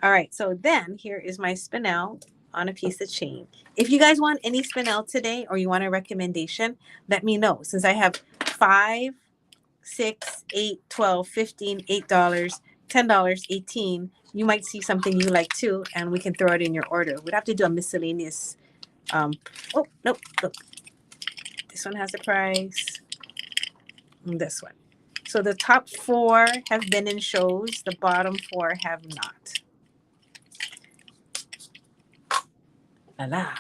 All right. So then here is my spinel on a piece of chain. If you guys want any spinel today, or you want a recommendation, let me know. Since I have 5, 6, 8, 12, 15, $8, $10, 18. You might see something you like too, and we can throw it in your order. We'd have to do a miscellaneous. Oh, nope. Look. This one has a price. And this one. So the top 4 have been in shows. The bottom 4 have not. La la.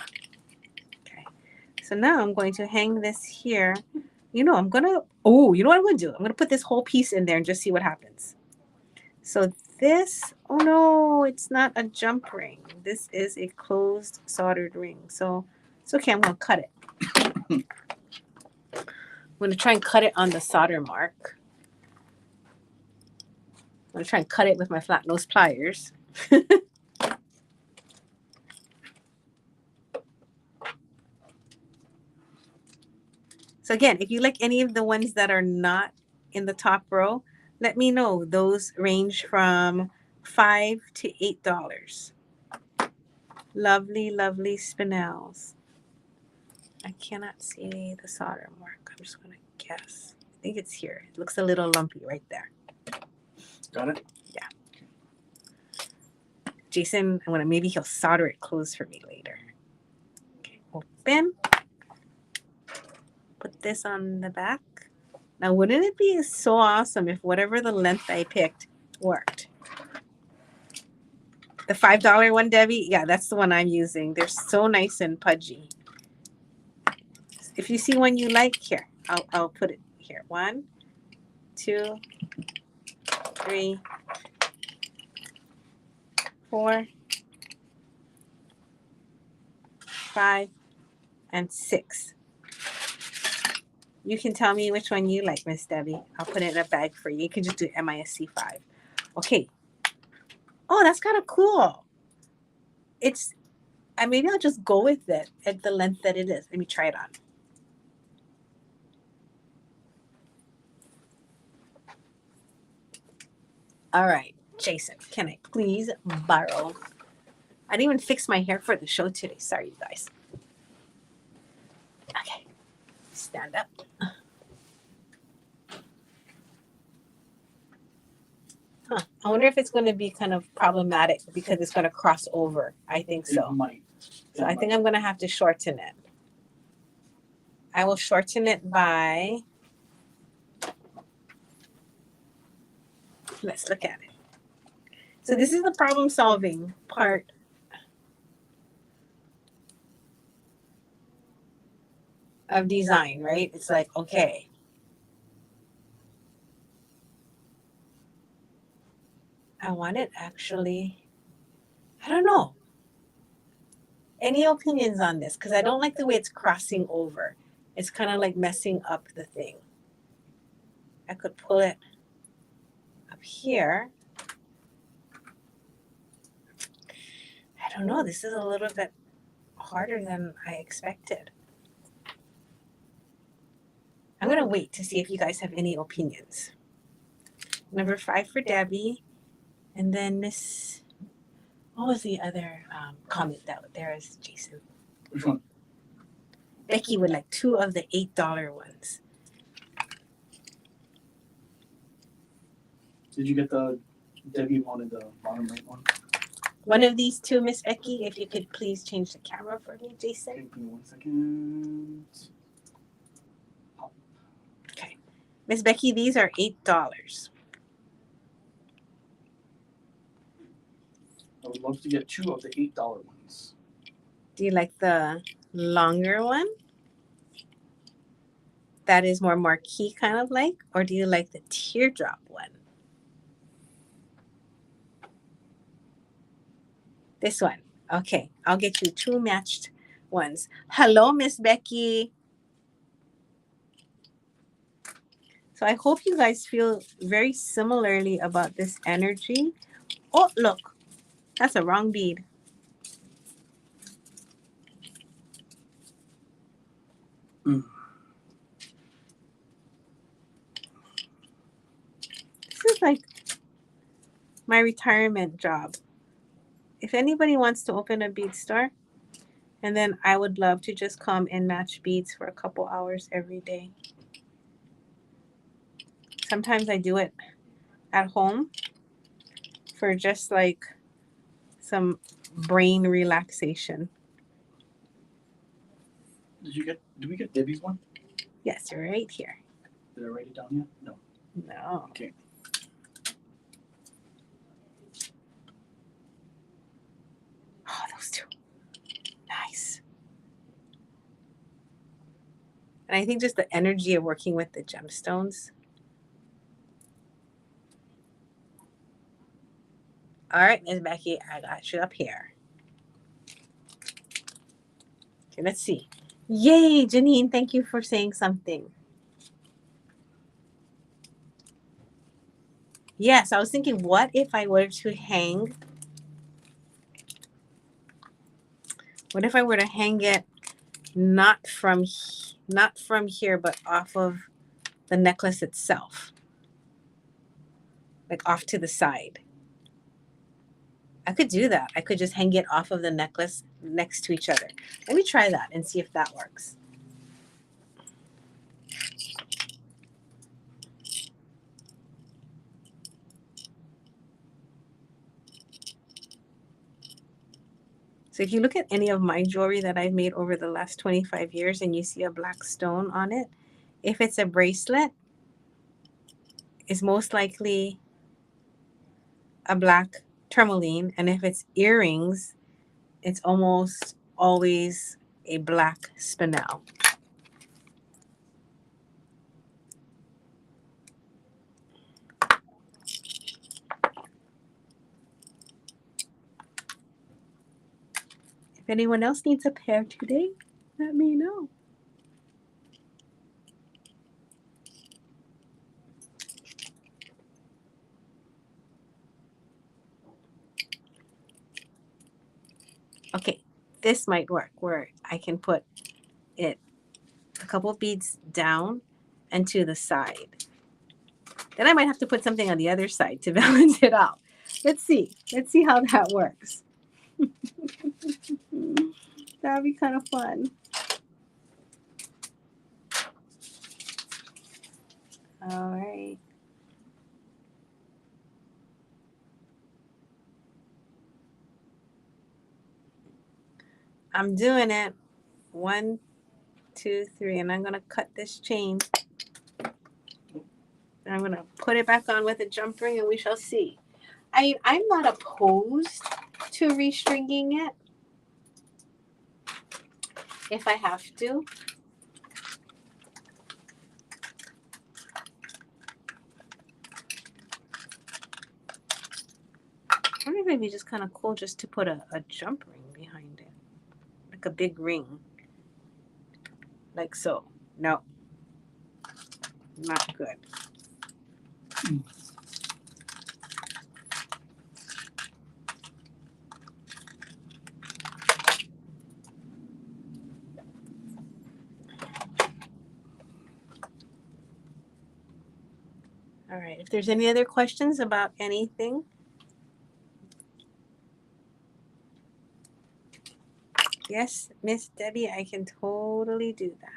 Okay. So now I'm going to hang this here. You know, you know what I'm going to do? I'm going to put this whole piece in there and just see what happens. So this, oh no, it's not a jump ring. This is a closed soldered ring. So it's okay, I'm going to cut it. I'm going to try and cut it on the solder mark. I'm going to try and cut it with my flat nose pliers. So again, if you like any of the ones that are not in the top row, let me know. Those range from $5 to $8. Lovely, lovely spinels. I cannot see the solder mark. I'm just going to guess. I think it's here. It looks a little lumpy right there. Got it? Yeah. Jason, I'm going to, maybe he'll solder it closed for me later. Okay, open. Put this on the back. Now, wouldn't it be so awesome if whatever the length I picked worked? The $5 one, Debbie? Yeah, that's the one I'm using. They're so nice and pudgy. If you see one you like, here, I'll put it here. 1, 2, 3, 4, 5, and 6. You can tell me which one you like, Miss Debbie. I'll put it in a bag for you. You can just do MISC 5. Okay. Oh, that's kind of cool. It's, maybe I'll just go with it at the length that it is. Let me try it on. All right, Jason, can I please borrow? I didn't even fix my hair for the show today. Sorry, you guys. Okay, stand up. Huh. I wonder if it's going to be kind of problematic because it's going to cross over. I think so. It might. So I think I'm going to have to shorten it. I will shorten it by, let's look at it. So this is the problem solving part. Of design, right? It's like, okay. I want it actually, I don't know. Any opinions on this? Because I don't like the way it's crossing over. It's kind of like messing up the thing. I could pull it up here. I don't know. This is a little bit harder than I expected. I'm going to wait to see if you guys have any opinions. Number 5 for Debbie. And then Miss, what was the other comment that there is, Jason? Which one? Becky would like 2 of the $8 ones. Did you get the, Debbie wanted the bottom right one? One of these 2, Miss Becky, if you could please change the camera for me, Jason. Okay, give me 1 second. Okay. Miss Becky, these are $8. I would love to get 2 of the $8 ones. Do you like the longer one? That is more marquee kind of like? Or do you like the teardrop one? This one. Okay. I'll get you 2 matched ones. Hello, Miss Becky. So I hope you guys feel very similarly about this energy. Oh, look. That's a wrong bead. Mm. This is like my retirement job. If anybody wants to open a bead store, and then I would love to just come and match beads for a couple hours every day. Sometimes I do it at home for just like some brain relaxation. Did we get Debbie's one? Yes, right here. Did I write it down yet? No. No. Okay. Oh, those 2. nice. And I think just the energy of working with the gemstones. All right, Ms. Becky, I got you up here. Okay, let's see. Yay, Janine, thank you for saying something. Yes, I was thinking, what if I were to hang? What if I were to hang it not from here, but off of the necklace itself, like off to the side? I could do that. I could just hang it off of the necklace next to each other. Let me try that and see if that works. So if you look at any of my jewelry that I've made over the last 25 years and you see a black stone on it, if it's a bracelet, it's most likely a black tourmaline. And if it's earrings, it's almost always a black spinel. If anyone else needs a pair today, let me know. Okay, this might work where I can put it a couple beads down and to the side. Then I might have to put something on the other side to balance it out. Let's see. Let's see how that works. That'd be kind of fun. All right. I'm doing it. 1, 2, 3, and I'm gonna cut this chain. And I'm gonna put it back on with a jump ring, and we shall see. I'm not opposed to restringing it if I have to. I wonder if it'd be just kind of cool just to put a jump ring behind it, like a big ring, like so. No, not good. All right, if there's any other questions about anything. Yes, Miss Debbie, I can totally do that.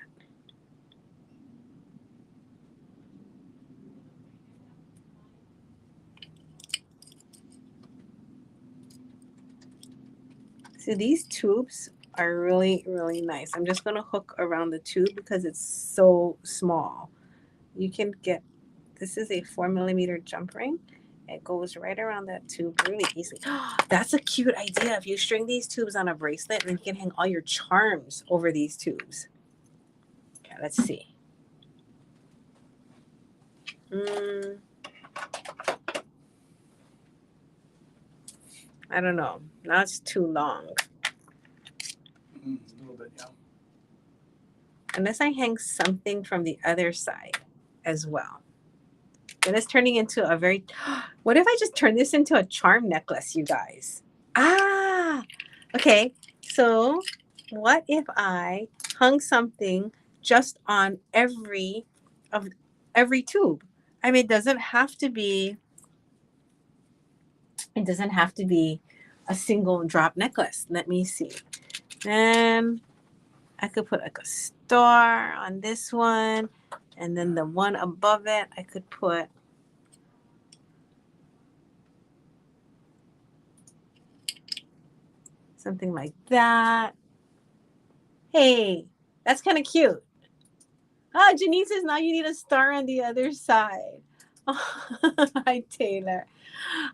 So these tubes are really, really nice. I'm just going to hook around the tube because it's so small. You can get, this is a 4mm jump ring. It goes right around that tube really easily. That's a cute idea. If you string these tubes on a bracelet, then you can hang all your charms over these tubes. Okay, let's see. I don't know. Now it's too long. A little bit, yeah. Unless I hang something from the other side as well. Then it's turning into a very, what if I just turn this into a charm necklace, you guys? Ah, okay. So what if I hung something just on every tube? I mean, it doesn't have to be a single drop necklace. Let me see. And I could put like a star on this one, and then the one above it, I could put something like that. Hey, that's kind of cute. Oh, Janine says now you need a star on the other side. Oh, hi, Taylor.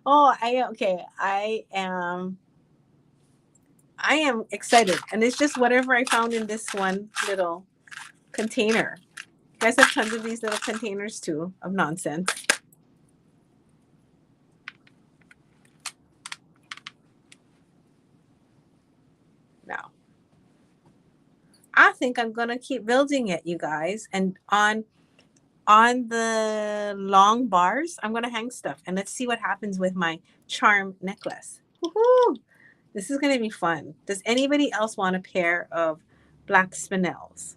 Oh, I am I am excited. And it's just whatever I found in this one little container. You guys have tons of these little containers too of nonsense. Now, I think I'm gonna keep building it, you guys. And on the long bars, I'm gonna hang stuff. And let's see what happens with my charm necklace. Woohoo! This is gonna be fun. Does anybody else want a pair of black spinels?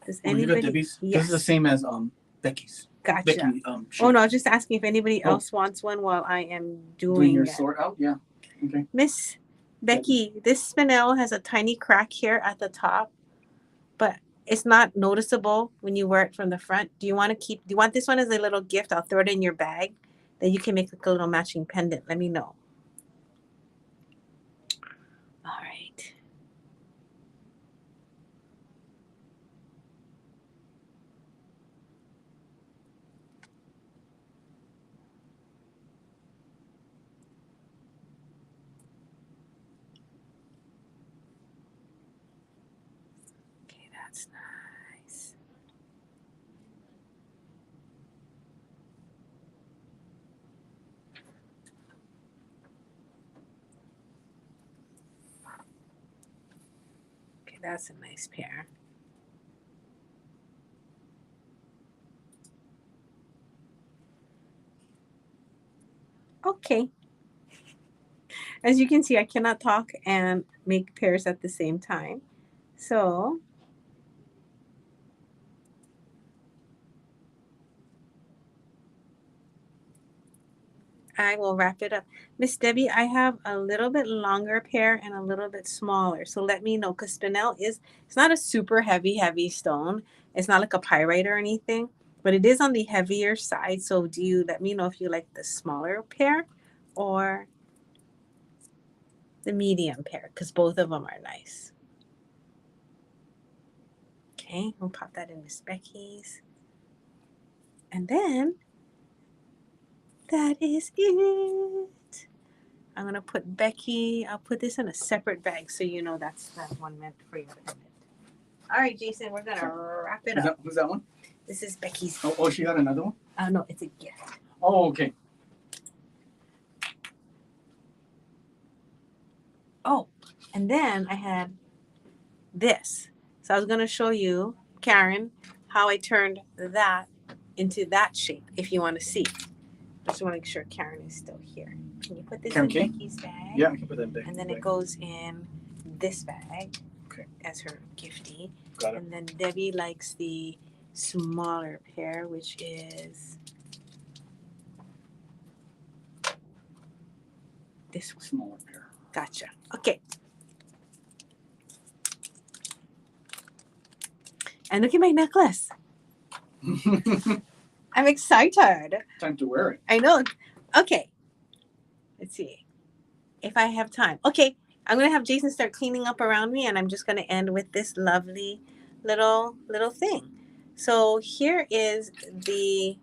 Does Oh, you got anybody? Debbie's? Yes. This is the same as Becky's. Gotcha. Becky, Oh no, just asking if anybody else wants one while I am doing your it. sort out? Yeah. Okay. Miss Becky, this spinel has a tiny crack here at the top, but it's not noticeable when you wear it from the front. Do you want this one as a little gift? I'll throw it in your bag. Then you can make like a little matching pendant. Let me know. All right. Okay, that's nice. Okay, that's a nice pair. Okay. As you can see, I cannot talk and make pairs at the same time. So I will wrap it up. Miss Debbie, I have a little bit longer pair and a little bit smaller. So let me know, because spinel it's not a super heavy stone. It's not like a pyrite or anything, but it is on the heavier side. So let me know if you like the smaller pair or the medium pair, because both of them are nice. Okay, we'll pop that in Miss Becky's. And then that is it. I'm gonna put Becky. I'll put this in a separate bag so you know that's that one meant for your pendant. All right, Jason, we're gonna wrap it up. Who's that one? This is Becky's. Oh, she got another one? No, it's a gift. Oh, okay. Oh, and then I had this. So I was gonna show you, Karen, how I turned that into that shape. If you want to see, just want to make sure Karen is still here. Can you put this in Becky's bag? Yeah, I can put that in Becky's And then bag. it goes in this bag. Okay. As her giftie. Got it. And then Debbie likes the smaller pair, which is this one. Smaller pair. Gotcha. Okay. And look at my necklace. I'm excited. Time to wear it. I know. Okay. Let's see if I have time. Okay. I'm going to have Jason start cleaning up around me, and I'm just going to end with this lovely little thing. So here is the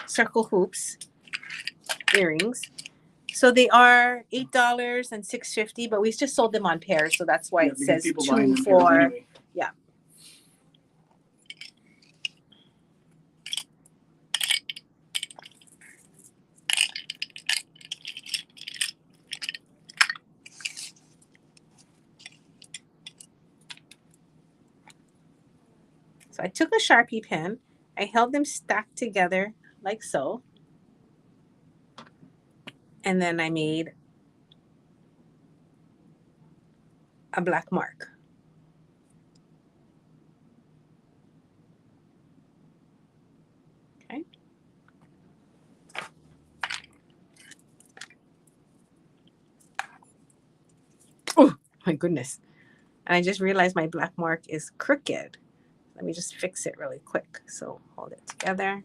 circle hoops earrings. So they are $8 and $6.50, but we just sold them on pairs, so that's why it says 2 for anyway. Yeah. So I took a Sharpie pen, I held them stacked together like so, and then I made a black mark. Okay. Oh my goodness. And I just realized my black mark is crooked. Let me just fix it really quick. So hold it together.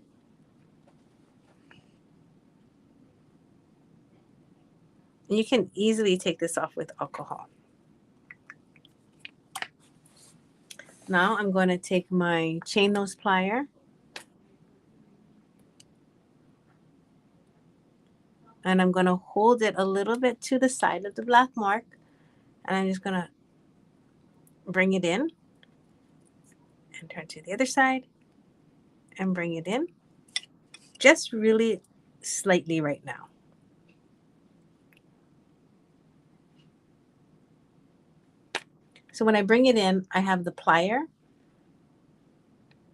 And you can easily take this off with alcohol. Now I'm going to take my chain nose plier And I'm going to hold it a little bit to the side of the black mark. And I'm just going to bring it in and turn to the other side and bring it in. Just really slightly right now. So when I bring it in, I have the plier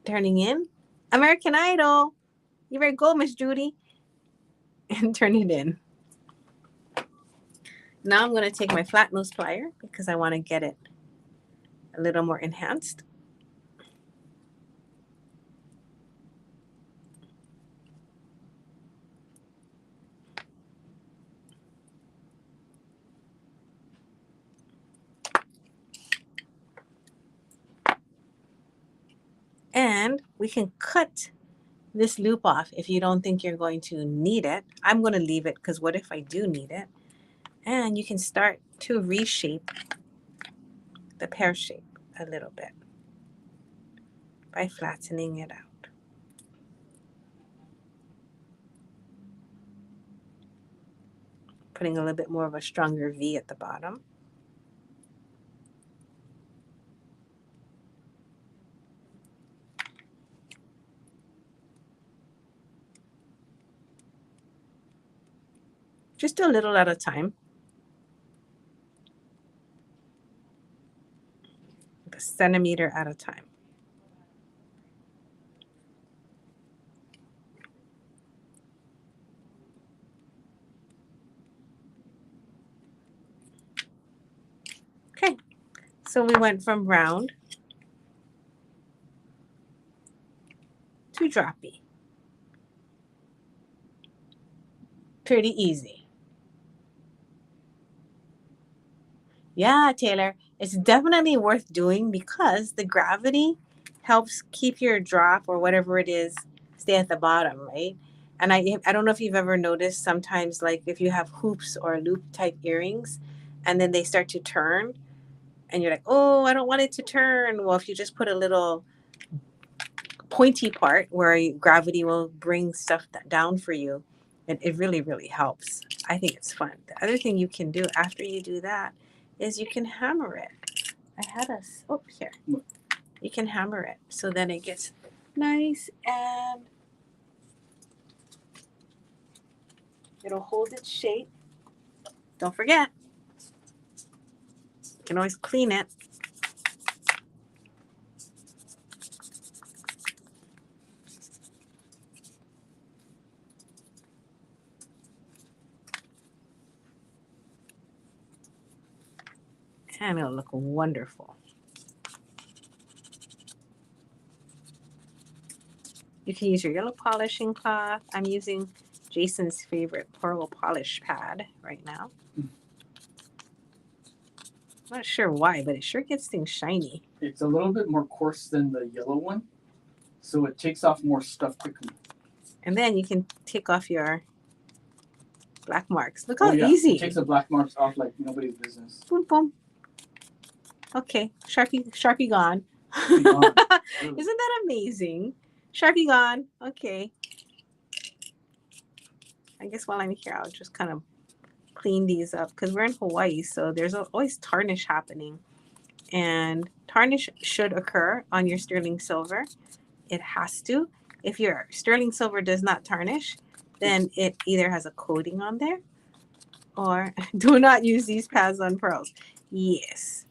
turning in. American Idol. You better go, Miss Judy. And turn it in. Now I'm going to take my flat nose plier because I want to get it a little more enhanced. And we can cut this loop off if you don't think you're going to need it. I'm going to leave it because what if I do need it? And you can start to reshape the pear shape a little bit by flattening it out. Putting a little bit more of a stronger V at the bottom. Just a little at a time. A centimeter at a time. Okay, so we went from round to droppy. Pretty easy. Yeah, Taylor, it's definitely worth doing because the gravity helps keep your drop or whatever it is stay at the bottom, right? And I don't know if you've ever noticed sometimes, like if you have hoops or loop type earrings and then they start to turn and you're like, oh, I don't want it to turn. Well, if you just put a little pointy part where gravity will bring stuff down for you, it really, really helps. I think it's fun. The other thing you can do after you do that is you can hammer it. I had a, oh, here. You can hammer it so then it gets nice and it'll hold its shape. Don't forget, you can always clean it. And it'll look wonderful. You can use your yellow polishing cloth. I'm using Jason's favorite pearl polish pad right now. I'm not sure why, but it sure gets things shiny. It's a little bit more coarse than the yellow one, so it takes off more stuff quickly. And then you can take off your black marks. Look how yeah. easy. It takes the black marks off like nobody's business. Boom, boom. Okay, Sharpie gone. Really? Isn't that amazing? Sharpie gone. Okay. I guess while I'm here, I'll just kind of clean these up because we're in Hawaii, so there's always tarnish happening. And tarnish should occur on your sterling silver. It has to. If your sterling silver does not tarnish, then it either has a coating on there or do not use these pads on pearls. Yes,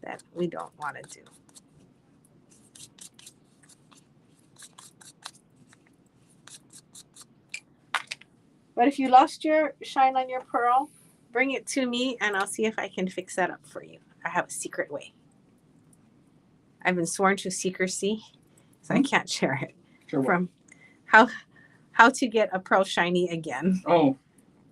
that we don't want to do. But if you lost your shine on your pearl, bring it to me and I'll see if I can fix that up for you. I have a secret way. I've been sworn to secrecy, so I can't share it. Sure. From how to get a pearl shiny again. Oh.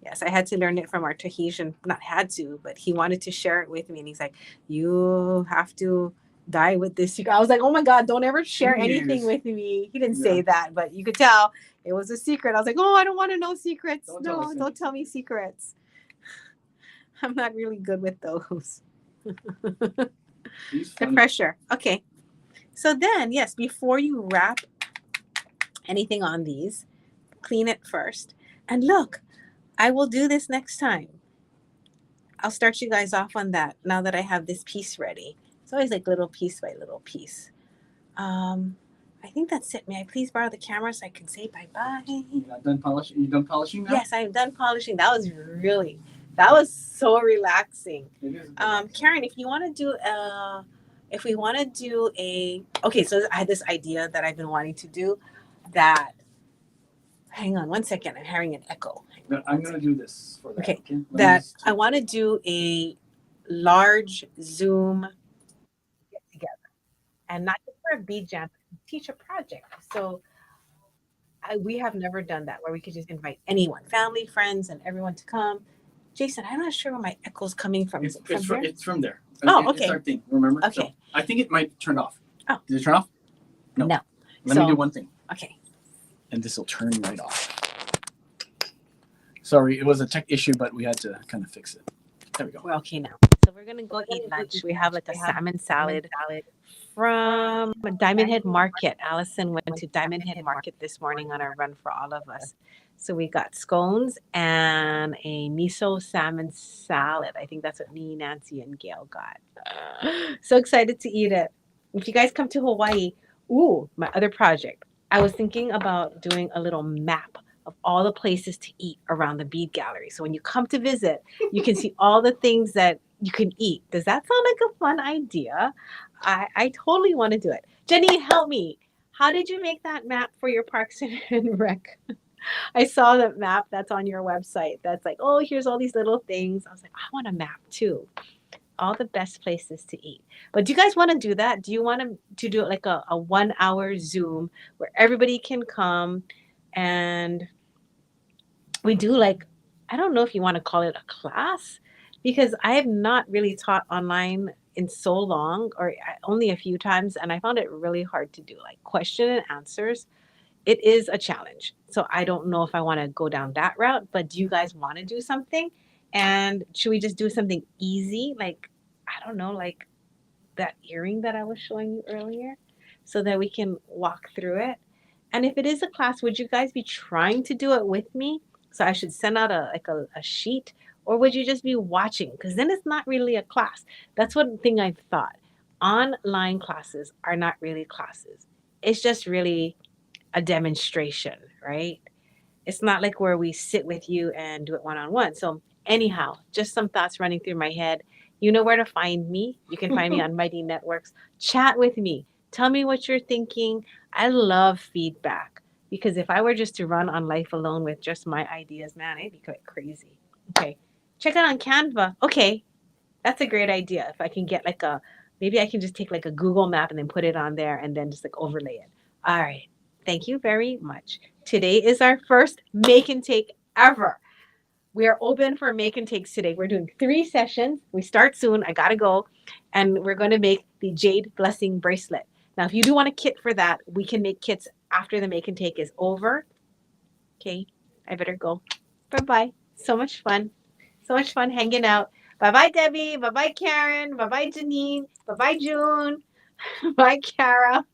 Yes, I had to learn it from our Tahitian, not had to, but he wanted to share it with me. And he's like, you have to die with this secret. I was like, oh my God, don't ever share anything with me. He didn't say that, but you could tell it was a secret. I was like, oh, I don't want to know secrets. Don't tell me secrets. I'm not really good with those. The pressure. Okay. So then, yes, before you wrap anything on these, clean it first. And look, I will do this next time. I'll start you guys off on that now that I have this piece ready. It's always like little piece by little piece. I think that's it. May I please borrow the camera so I can say bye-bye? You're not done polishing? You done polishing now? Yes, I'm done polishing. That was so relaxing. Karen, if you want to do if we want to do okay, so I had this idea that I've been wanting to do that. Hang on one second. I'm hearing an echo. I'm going to do this for that. Okay. Okay. That I want to do a large Zoom get together, and not just for a bead jam, but teach a project. So we have never done that where we could just invite anyone, family, friends, and everyone to come. Jason, I'm not sure where my echo's coming from. It's from there. Oh, okay. It's our thing, remember? Okay. So I think it might turn off. Oh. Did it turn off? No. Let me do one thing. Okay. And this will turn right off. Sorry, it was a tech issue, but we had to kind of fix it. There we go. We're okay now. So we're gonna go eat lunch. We have like a salmon salad from Diamond Head Market. Allison went to Diamond Head Market this morning on our run for all of us. So we got scones and a miso salmon salad. I think that's what me, Nancy, and Gail got. So excited to eat it. If you guys come to Hawaii, my other project. I was thinking about doing a little map of all the places to eat around the Bead Gallery. So when you come to visit, you can see all the things that you can eat. Does that sound like a fun idea? I totally want to do it. Jenny, help me. How did you make that map for your Parks and Rec? I saw that map that's on your website. That's like, oh, here's all these little things. I was like, I want a map too. All the best places to eat. But do you guys want to do that? Do you want to do it like a 1 hour Zoom where everybody can come and we do like, I don't know if you want to call it a class, because I have not really taught online in so long, or only a few times, and I found it really hard to do, like question and answers. It is a challenge. So I don't know if I want to go down that route, but do you guys want to do something? And should we just do something easy? Like, I don't know, like that earring that I was showing you earlier, so that we can walk through it. And if it is a class, would you guys be trying to do it with me? So I should send out a sheet, or would you just be watching? Because then it's not really a class. That's one thing I've thought. Online classes are not really classes. It's just really a demonstration, right? It's not like where we sit with you and do it one-on-one. So anyhow, just some thoughts running through my head. You know where to find me. You can find me on Mighty Networks. Chat with me. Tell me what you're thinking. I love feedback, because if I were just to run on life alone with just my ideas, man, I'd be quite crazy. Okay. Check it on Canva. Okay. That's a great idea. If I can get like maybe I can just take like a Google map and then put it on there and then just like overlay it. All right. Thank you very much. Today is our first make and take ever. We are open for make and takes today. We're doing 3 sessions. We start soon. I got to go. And we're going to make the Jade Blessing bracelet. Now, if you do want a kit for that, we can make kits after the make and take is over. Okay. I better go. Bye-bye. So much fun. So much fun hanging out. Bye-bye, Debbie. Bye-bye, Karen. Bye-bye, Janine. Bye-bye, June. Bye, Kara.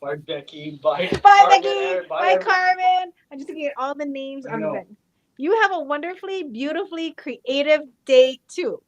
Bye, Becky. Bye, Becky. Bye, Carmen. I'm just going to get all the names on the bed. You have a wonderfully, beautifully creative day too.